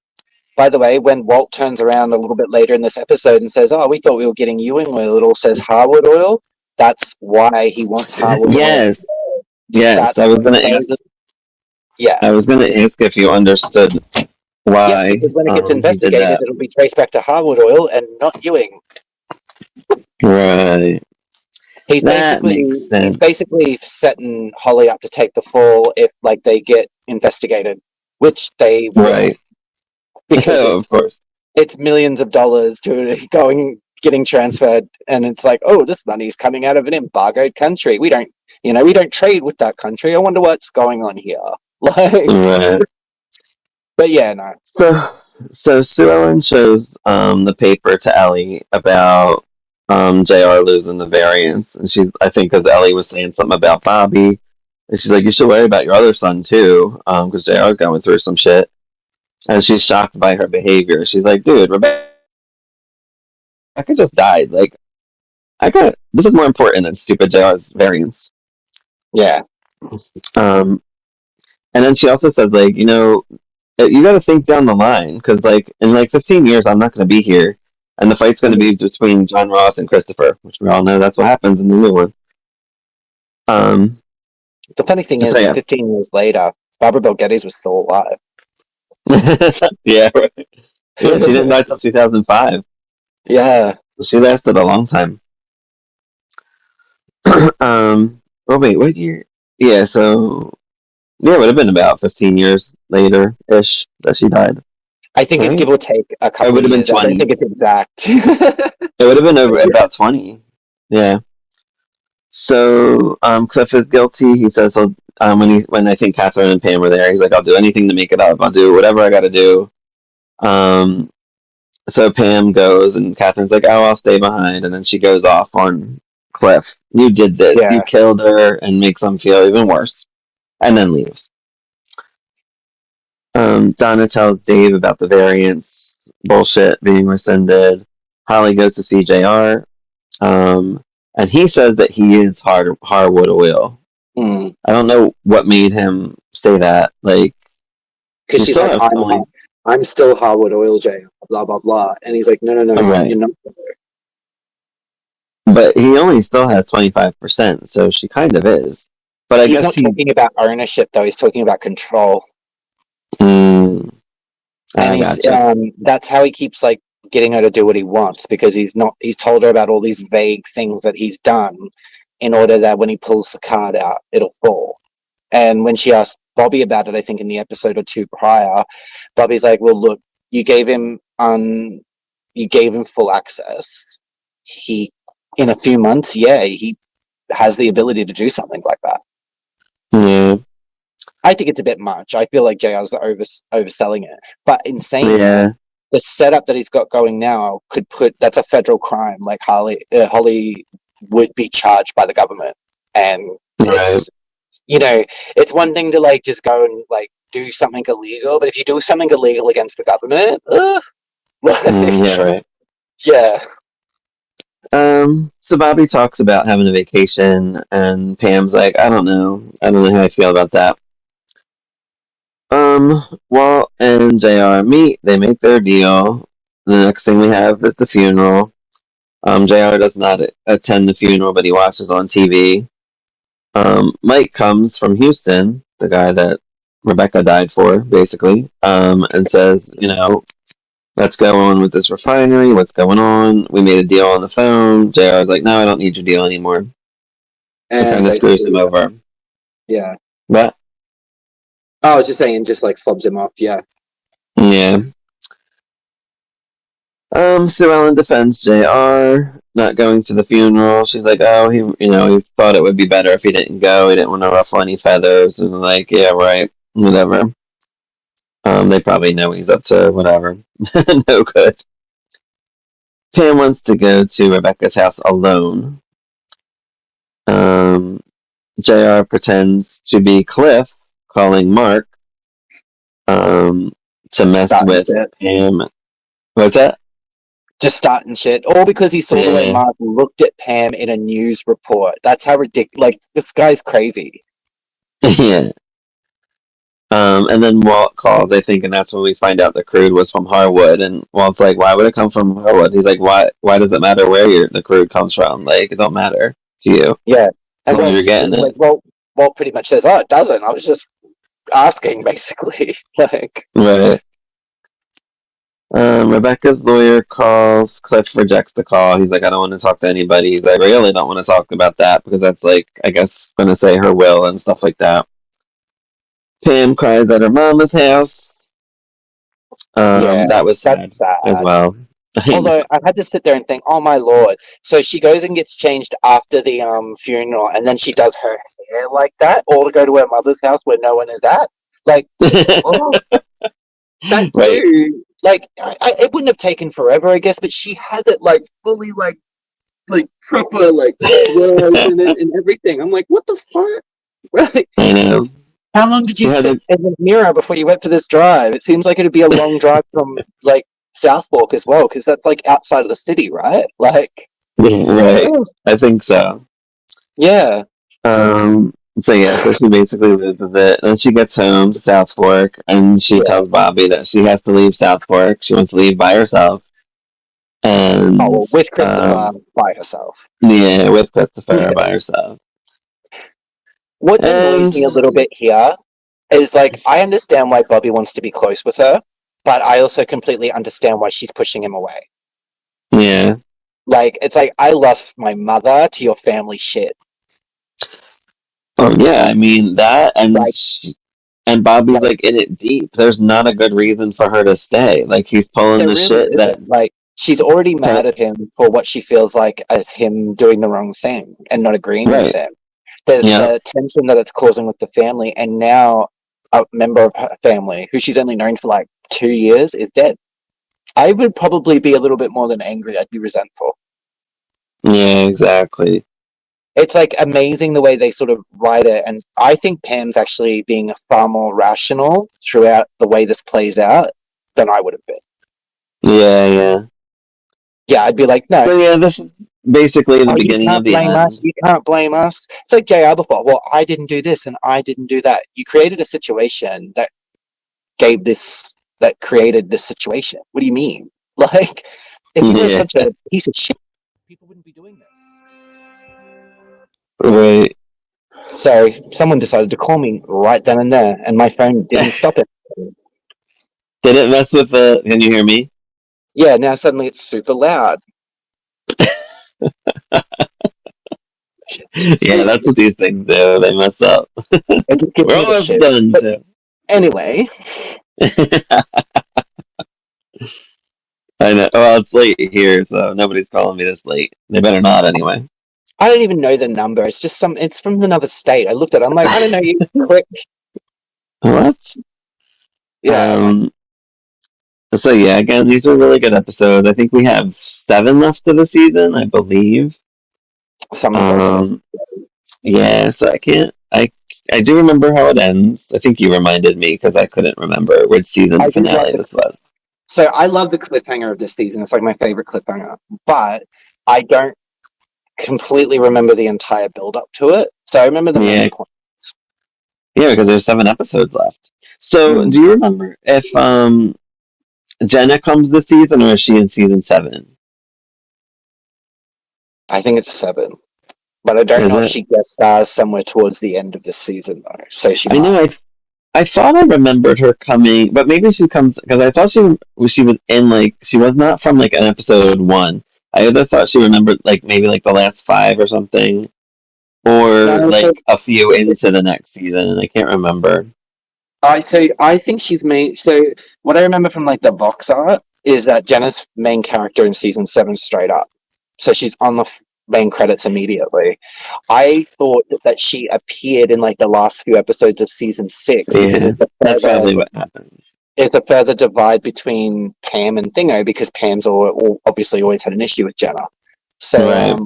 by the way, when Walt turns around a little bit later in this episode and says, "Oh, we thought we were getting Ewing oil," it all says Harwood oil. That's why he wants Harwood oil. Yes, yes. That's those are, yeah, I was gonna ask if you understood yep. why Because when it gets he did investigated, that. it'll be traced back to Harwood oil and not Ewing. Right. That makes He's sense. basically setting Holly up to take the fall if like they get investigated, which they will Right. because Of course. it's millions of dollars to going getting transferred, and it's like, oh, this money's coming out of an embargoed country. We don't trade with that country. I wonder what's going on here. Like, Right. but yeah, no. So, so Sue Ellen shows the paper to Ellie about JR losing the variance, and she's I think because Ellie was saying something about Bobby, and she's like, you should worry about your other son too, because JR's going through some shit, and she's shocked by her behavior. She's like, dude, Rebecca just died. Like, I got this is more important than stupid JR's variance. Yeah. Um, and then she also says like, you got to think down the line because like in like 15 years I'm not going to be here, and the fight's going to Mhm. be between John Ross and Christopher, which we all know that's what happens in the new one. Um, The funny thing so is, yeah, 15 years later, Barbara Bel Geddes was still alive. yeah, right. Yeah. She didn't die till 2005, Yeah. so she lasted a long time. Oh wait, what year? Yeah, so yeah, it would have been about 15 years later ish that she died, I think it right? give or take a Or it couple would of have been years. I don't 20. think it's exact. It would have been over Yeah. about 20. Yeah. So Cliff is guilty. He says he'll when I think Catherine and Pam were there, he's like, I'll do anything to make it up. I'll do whatever I got to do. Um, so Pam goes, and Catherine's like, oh, I'll stay behind, and then she goes off on Cliff. You did this. You Yeah. killed her, and makes them feel even worse, and then leaves. Donna tells Dave about the variance bullshit being rescinded. Holly goes to see JR, um, and he says that he is Harwood Oil. Mm. I don't know what made him say that. Like, Because he she's still like, has only I'm still Harwood Oil J, blah blah blah, and he's like, no, no, no, right, you're not. but he only still has 25%, so she kind of is. But I He's guess not he, talking about ownership though. He's talking about control, mm, and I gotcha. that's how he keeps like getting her to do what he wants because he's told her about all these vague things that he's done in order that when he pulls the card out, it'll fall. And when she asked Bobby about it, I think in the episode or two prior, Bobby's like, "Well, look, you gave him you gave him full access. He in a few months, yeah, he has the ability to do something like that." Yeah, I think it's a bit much. I feel like JR's overselling it. But in saying that, yeah, the setup that he's got going now could put that's a federal crime. Like Holly would be charged by the government, and right, it's you know it's one thing to like just go and like do something illegal, but if you do something illegal against the government, yeah, like right. yeah, So Bobby talks about having a vacation, and Pam's like, I don't know how I feel about that. Walt and JR meet, they make their deal. The next thing we have is the funeral. JR does not attend the funeral, but he watches on TV. Mike comes from Houston, the guy that Rebecca died for, basically, and says, let's go on with this refinery. What's going on? We made a deal on the phone. JR was like, no, I don't need your deal anymore. It And kind of screws him basically, over. yeah. But, I was just saying, just like fobs him off. Yeah, yeah. Sue Ellen defends JR not going to the funeral. She's like, oh, he thought it would be better if he didn't go. He didn't want to ruffle any feathers. And like, yeah, right, whatever. They probably know he's up to whatever. No good. Pam wants to go to Rebecca's house alone. Um, JR pretends to be Cliff, calling Mark um, to just mess starting with shit. Pam. What's that? Just starting shit. All because he saw the way Yeah. Mark looked at Pam in a news report. That's how ridiculous. Like, this guy's crazy. Yeah. And then Walt calls, I think, and that's when we find out the crude was from Harwood. And Walt's like, "Why would it come from Harwood?" He's like, "Why? Why does it matter where the crude comes from? Like, it don't matter to you Yeah. as And long as you're Walt's getting like, it." Walt pretty much says, "Oh, it doesn't. I was just asking, basically." Like, Right. Rebecca's lawyer calls. Cliff rejects the call. He's like, "I don't want to talk to anybody." He's like, "I really don't want to talk about that because that's like, I guess, going to say her will and stuff like that." Pam cries at her mama's house. yeah, That was sad that's as sad. well. I know. Although I had to sit there and think, oh my lord. So she goes and gets changed after the funeral, and then she does her hair like that, all to go to her mother's house where no one is at. Like, oh, that Right. dude. Like, it wouldn't have taken forever, I guess, but she has it like fully like proper like swirls in it and everything. I'm like, what the fuck? Right? I know. How long did She you had sit a in the mirror before you went for this drive? It seems like it'd be a long drive from like Southwark as well, because that's like outside of the city, right? Like, right. I think so. yeah, So yeah, so she basically loses it. And she gets home to Southwark and she yeah. tells Bobby that she has to leave Southwark. She wants to leave by herself. Oh And well, with Christopher by herself. yeah, with Christopher Yeah. by herself. What annoys And me a little bit here is like I understand why Bobby wants to be close with her, but I also completely understand why she's pushing him away. yeah. Like it's like I lost my mother to your family shit. Oh yeah, I mean that Like and Bobby's like like in it deep. There's not a good reason for her to stay. Like he's pulling there the really shit that isn't. Like she's already mad at him for what she feels like as him doing the wrong thing and not agreeing with right. him. There's Yeah. the tension that it's causing with the family, and now a member of her family, who she's only known for like 2 years, is dead. I would probably be a little bit more than angry. I'd be resentful. Yeah, exactly. It's like amazing the way they sort of write it, and I think Pam's actually being far more rational throughout the way this plays out than I would have been. Yeah, yeah. Yeah, I'd be like, no, So yeah, this is basically the oh, you beginning of can't the blame us. end. You can't blame us. It's like JR before. Well, I didn't do this and I didn't do that. You created a situation that created this situation. What do you mean? Like, if you were Yeah, such a piece of shit, people wouldn't be doing this. right. Sorry, someone decided to call me right then and there, and my phone didn't stop it. Did it mess with the? Can you hear me? Yeah, now suddenly it's super loud. Yeah, that's what these things do. They mess up. It just gives We're me the almost shit. done But too. anyway, I know. Well, it's late here, so nobody's calling me this late. They better not anyway. I don't even know the number. It's just it's from another state. I looked at it. I'm like, I don't know you. Click. What? Yeah, Um. So yeah, again, these were really good episodes. I think we have 7 left of the season, I believe. someone broke it. Um. Yeah. So I can't. I do remember how it ends. I think you reminded me because I couldn't remember which season I do love finale the this was. So I love the cliffhanger of this season. It's like my favorite cliffhanger, but I don't completely remember the entire build up to it. So I remember the Yeah. main points. Yeah, because there's 7 episodes left. So, Mm. do you remember if Jenna comes this season, or is she in season 7? I think it's 7, but I don't Is know if it? she guest stars somewhere towards the end of this season though. So she I know. might. I thought I remembered her coming, but maybe she comes because I thought she was in like she was not from like an episode one. I either thought she remembered like maybe like the last five or something, or No, so like a few into the next season, and I can't remember. I think she's main. So what I remember from like the box art is that Jenna's main character in season seven straight up. So she's on the main credits immediately. I thought that she appeared in like the last few episodes of season six because Yeah, that's probably what happens. it's a further divide between Pam and Thingo because Pam's obviously always had an issue with Jenna. So, Right.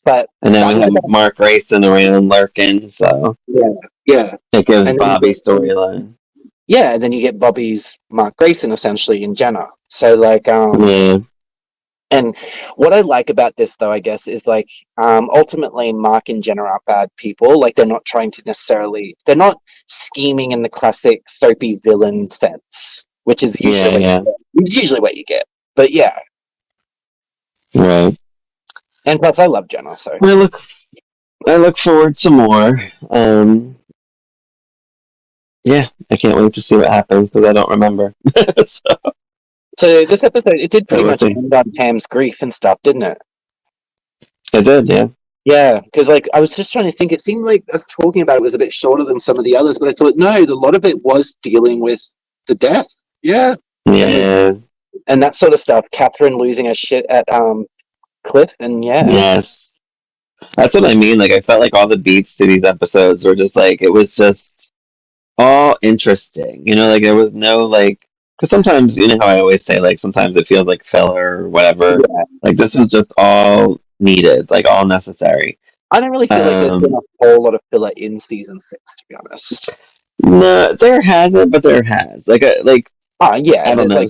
but And then we that's have Mark racing around lurking, so yeah, yeah, it gives and then Bobby storyline. yeah, and then you get Bobby's Mark Grayson essentially in Jenna. So like, Yeah, and what I like about this though, I guess, is like, ultimately Mark and Jenna are bad people. Like they're not trying to necessarily, they're not scheming in the classic soapy villain sense, which is yeah, yeah. usually what you get. But yeah, Right. and plus I love Jenna, so. I look I look forward to more. Yeah, I can't wait to see what happens because I don't remember. So So this episode, it did pretty we'll much see. end on Pam's grief and stuff, didn't it? I did, yeah. Yeah, because like I was just trying to think. It seemed like us talking about it was a bit shorter than some of the others, but I thought no, a lot of it was dealing with the death. Yeah, Yeah. and that sort of stuff. Catherine losing her shit at Cliff, and yeah, Yes. That's what I mean. Like I felt like all the beats to these episodes were just like it was just all interesting. You know, like there was no like because sometimes you know how I always say like sometimes it feels like filler or whatever. yeah. Like this was just all needed, like all necessary. I don't really feel like there's been Um, a whole lot of filler in season six, to be honest. no, there hasn't, but there has. Like Yeah, I don't there's know. like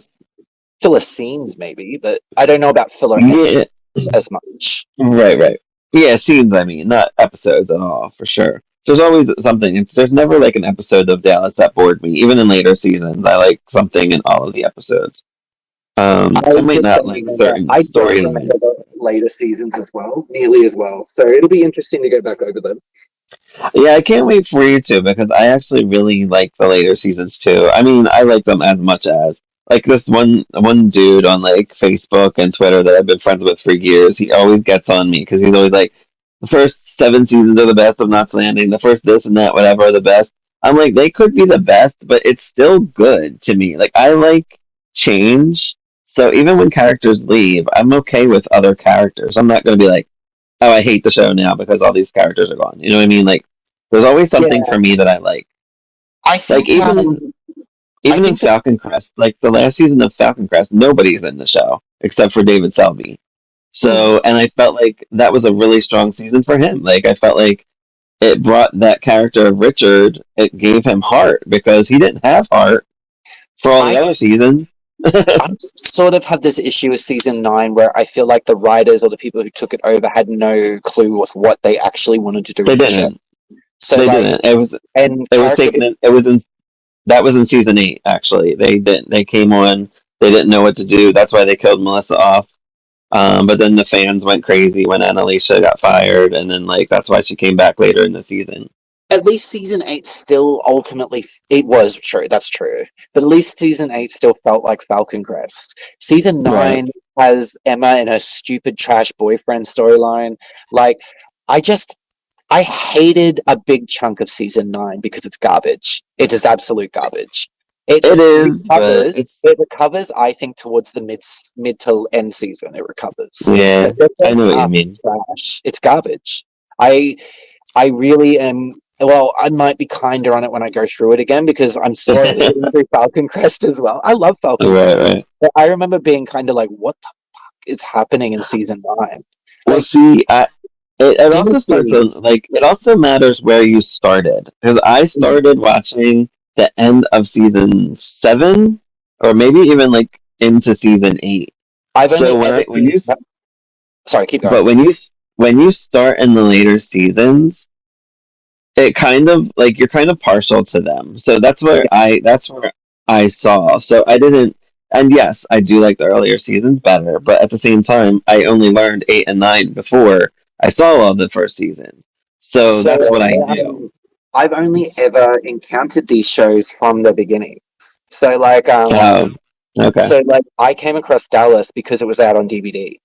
filler scenes maybe, but I don't know about filler episodes Yeah, as much. right, right. Yeah, scenes. I mean, not episodes at all, for sure. There's always something. There's never like an episode of Dallas that bored me. Even in later seasons, I like something in all of the episodes. I I might just not don't like remember. certain I don't remember storylines. the later seasons as well, nearly as well. So it'll be interesting to go back over them. Yeah, I can't wait for you to because I actually really like the later seasons too. I mean, I like them as much as like this one dude on like Facebook and Twitter that I've been friends with for years. He always gets on me because he's always like, the first seven seasons are the best of Knots Landing. The first this and that, whatever, are the best. I'm like, they could be the best, but it's still good to me. Like I like change, so even when characters leave, I'm okay with other characters. I'm not going to be like, oh, I hate the show now because all these characters are gone. You know what I mean? Like, there's always something Yeah, for me that I like. I Like think I even in think that Falcon Crest, like the last season of Falcon Crest, nobody's in the show except for David Selby. mm, So, and I felt like that was a really strong season for him. Like, I felt like it brought that character of Richard. It gave him heart because he didn't have heart for all the I other seasons. I sort of have this issue with season nine where I feel like the writers or the people who took it over had no clue with what they actually wanted to do They with the show. didn't. So They like, didn't. It was and it was character, taken. It was in That was in season 8. Actually, they didn't. They came on. They didn't know what to do. That's why they killed Melissa off. But then the fans went crazy when Annalisa got fired, and then like that's why she came back later in the season. at least season eight still ultimately it was true. That's true, but at least season eight still felt like Falcon Crest. Season Right. nine has Emma and her stupid trash boyfriend storyline. Like, I just I hated a big chunk of season nine because it's garbage. It is absolute garbage. It It is, but recovers. it's It recovers. I think towards the mid to end season, it recovers. yeah. But the I first know what you half is mean. trash. It's garbage. I I really am. Well, I might be kinder on it when I go through it again because I'm slowly Right, getting through Falcon Crest as well. I love Falcon Crest, right. but I remember being kind of like, "What the fuck is happening in season nine?" Well, Like, see, it also starts seriously, on like it also matters where you started because I started watching the end of season 7, or maybe even like into season 8. I've So only ever when you seen. Sorry, keep going. But when you start in the later seasons, it kind of like you're kind of partial to them. So that's where I saw. So I didn't, and yes, I do like the earlier seasons better, but at the same time, I only learned 8 and 9 before I saw all the first seasons. So So that's what I do. I've only ever encountered these shows from the beginning. So like Oh, okay. I came across Dallas because it was out on DVD,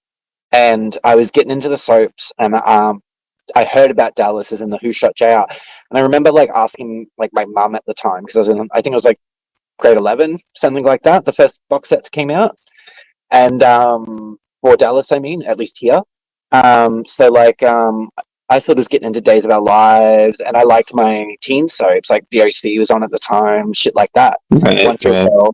and I was getting into the soaps, and I heard about Dallas as in the Who Shot JR, and I remember like asking like my mum at the time because I was in, I think it was like grade 11, something like that. The first box sets came out, and for Dallas, I mean, at least here. So like I sort of was getting into Days of Our Lives, and I liked my teen soaps, like The OC was on at the time, shit like that. Right, One Tree right. Hill.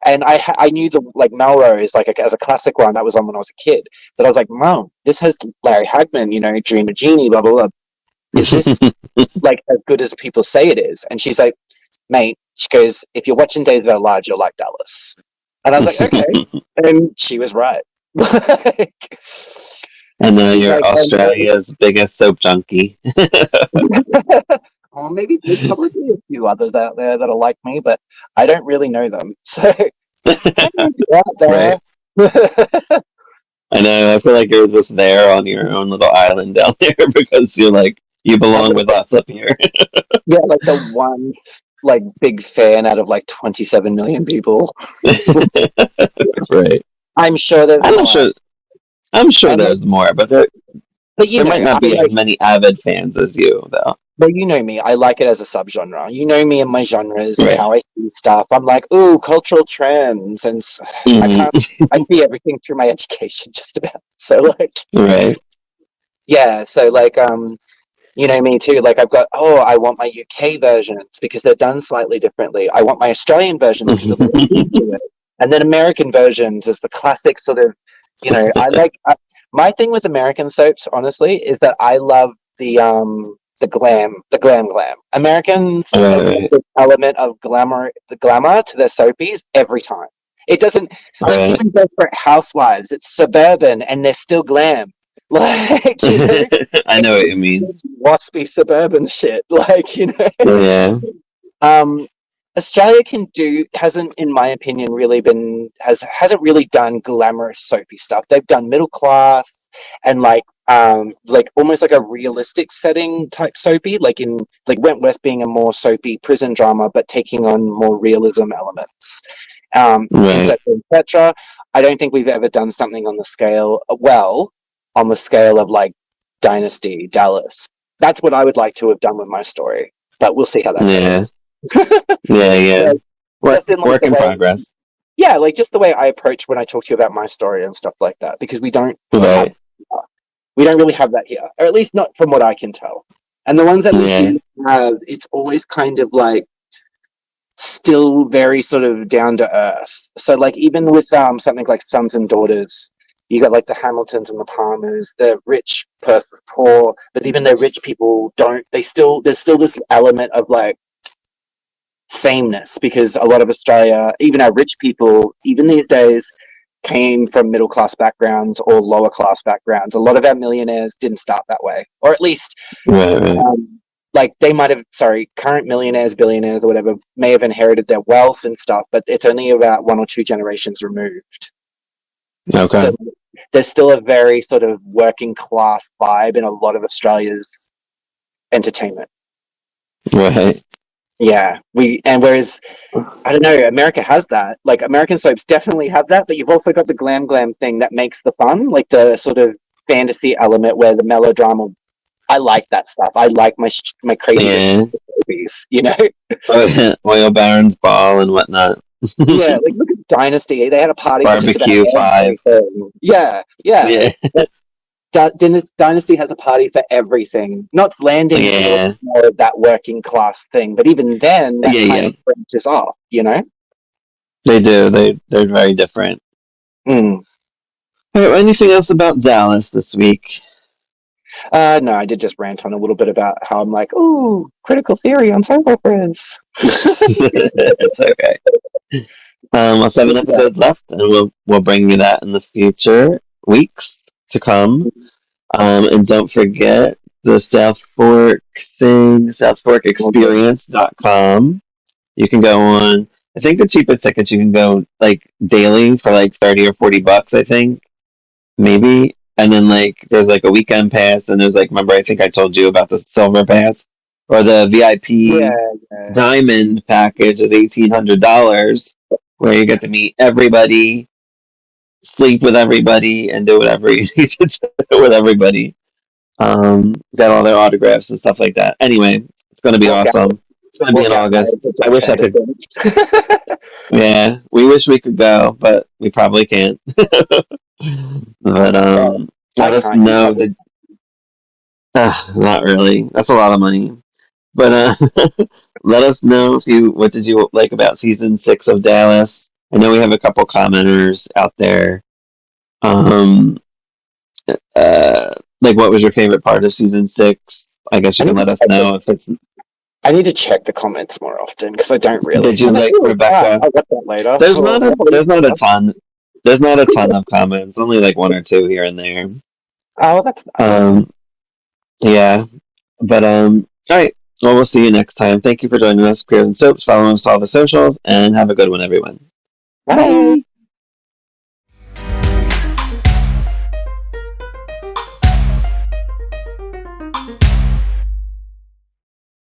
And I knew the like Melrose like as a classic one that was on when I was a kid. But I was like, Mom, this has Larry Hagman, you know, Dream of Genie, blah blah blah. Is this like as good as people say it is? And she's like, Mate, she goes, if you're watching Days of Our Lives, you'll like Dallas. And I was like, okay. And she was right. Like, And then she's you're like, Australia's biggest soap junkie. or maybe there's probably a few others out there that are like me, but I don't really know them. So, hey, if you're out Right. there. I know. I feel like you're just there on your own little island down there because you're like you I'm belong the, with us up here. yeah, like the one like big fan out of like 27 million people. Right. I'm sure there's I'm not more. sure. I'm sure And like, there's more, but but you there know, might I not be as like, many avid fans as you, though. well, you know me. I like it as a subgenre. You know me and my genres and Right. how I see stuff. I'm like, ooh, cultural trends, and I Hmm. can't. I see everything through my education, just about. So like, Right. yeah. So like, you know me too. Like I've got, oh, I want my UK versions because they're done slightly differently. I want my Australian versions because of the way we do it, and then American versions is the classic sort of. You know, I like my thing with American soaps. Honestly, is that I love the glam. Americans add Right. this element of the glamour to their soapies every time. It doesn't like Right. even Desperate Housewives. It's suburban and they're still glam. Like you know, I know it's what you just mean. it's waspy suburban shit. Like you know, Yeah. um, Australia can do hasn't, in my opinion, really been hasn't really done glamorous soapy stuff. They've done middle class and like almost like a realistic setting type soapy, like in like Wentworth being a more soapy prison drama, but taking on more realism elements. Right. Etc. etc. I don't think we've ever done something on the scale on the scale of like Dynasty Dallas. That's what I would like to have done with my story, but we'll see how that Yeah. goes. Yeah. Yeah. Like, Work. just in like Work the in way, progress. yeah, like just the way I approach when I talk to you about my story and stuff like that, because Right. we don't really have that here, or at least not from what I can tell. And the ones that we Yeah. do have, it's always kind of like still very sort of down to earth. So like even with something like Sons and Daughters, you got like the Hamiltons and the Palmers, the rich versus poor, but even though rich people don't, they still there's still this element of like sameness because a lot of Australia, even our rich people, even these days, came from middle class backgrounds or lower class backgrounds. A lot of our millionaires didn't start that way, or at least Right. Right. like they might have, sorry, current millionaires, billionaires, or whatever, may have inherited their wealth and stuff, but it's only about one or two generations removed. So Okay. there's still a very sort of working class vibe in a lot of Australia's entertainment. Right. Yeah, and whereas I don't know, America has that. Like American soaps definitely have that, but you've also got the glam thing that makes the fun, like the sort of fantasy element where the melodrama. I like that stuff. I like my crazy rich Yeah. movies, you know. Oil Barons Ball and whatnot. Yeah, like look at Dynasty. They had a party for just about Barbecue 5. everything. Yeah, yeah. Yeah. Dynasty has a party for everything. Not Landing's a little Yeah. bit more of that working class thing, but even then, that Yeah. kind Yeah. of branches off, you know. They do. They're very different. Mm. All right, anything else about Dallas this week? No, I did just rant on a little bit about how I'm like, oh, critical theory on soap operas. It's okay. Well, 7 episodes left, and we'll bring you that in the future weeks to come. And don't forget the South Fork thing, southforkexperience.com. You can go on. I think the cheapest tickets you can go like daily for like 30 or $40, I think. Maybe. And then like there's like a weekend pass and there's like remember I think I told you about the silver pass. or the Yeah, VIP yeah. diamond package is $1,800, where you get to meet everybody, sleep with everybody, and do whatever you need to do with everybody. Get all their autographs and stuff like that. Anyway, it's going to be Walk out, awesome. It's going to be in walk out August. married to I Jack wish I could. Anderson. Yeah, we wish we could go, but we probably can't. But Well, I let us can't. You know probably. that. Not really. That's a lot of money. But let us know if you what did you like about season 6 of Dallas. I know we have a couple commenters out there. Um, like what was your favorite part of season 6? I guess I you can need to let us check know if it's. I need to check the comments more often because I don't Did really. you Oh, like that's right. Rebecca? I'll watch that later. There's not Oh, a there's not a ton. There's not a ton of comments. Only like one or two here and there. oh, that's nice. Um, yeah, but all right. Well, we'll see you next time. Thank you for joining us, Queers and Soaps. Follow us on all the socials, and have a good one, everyone. Bye. Bye.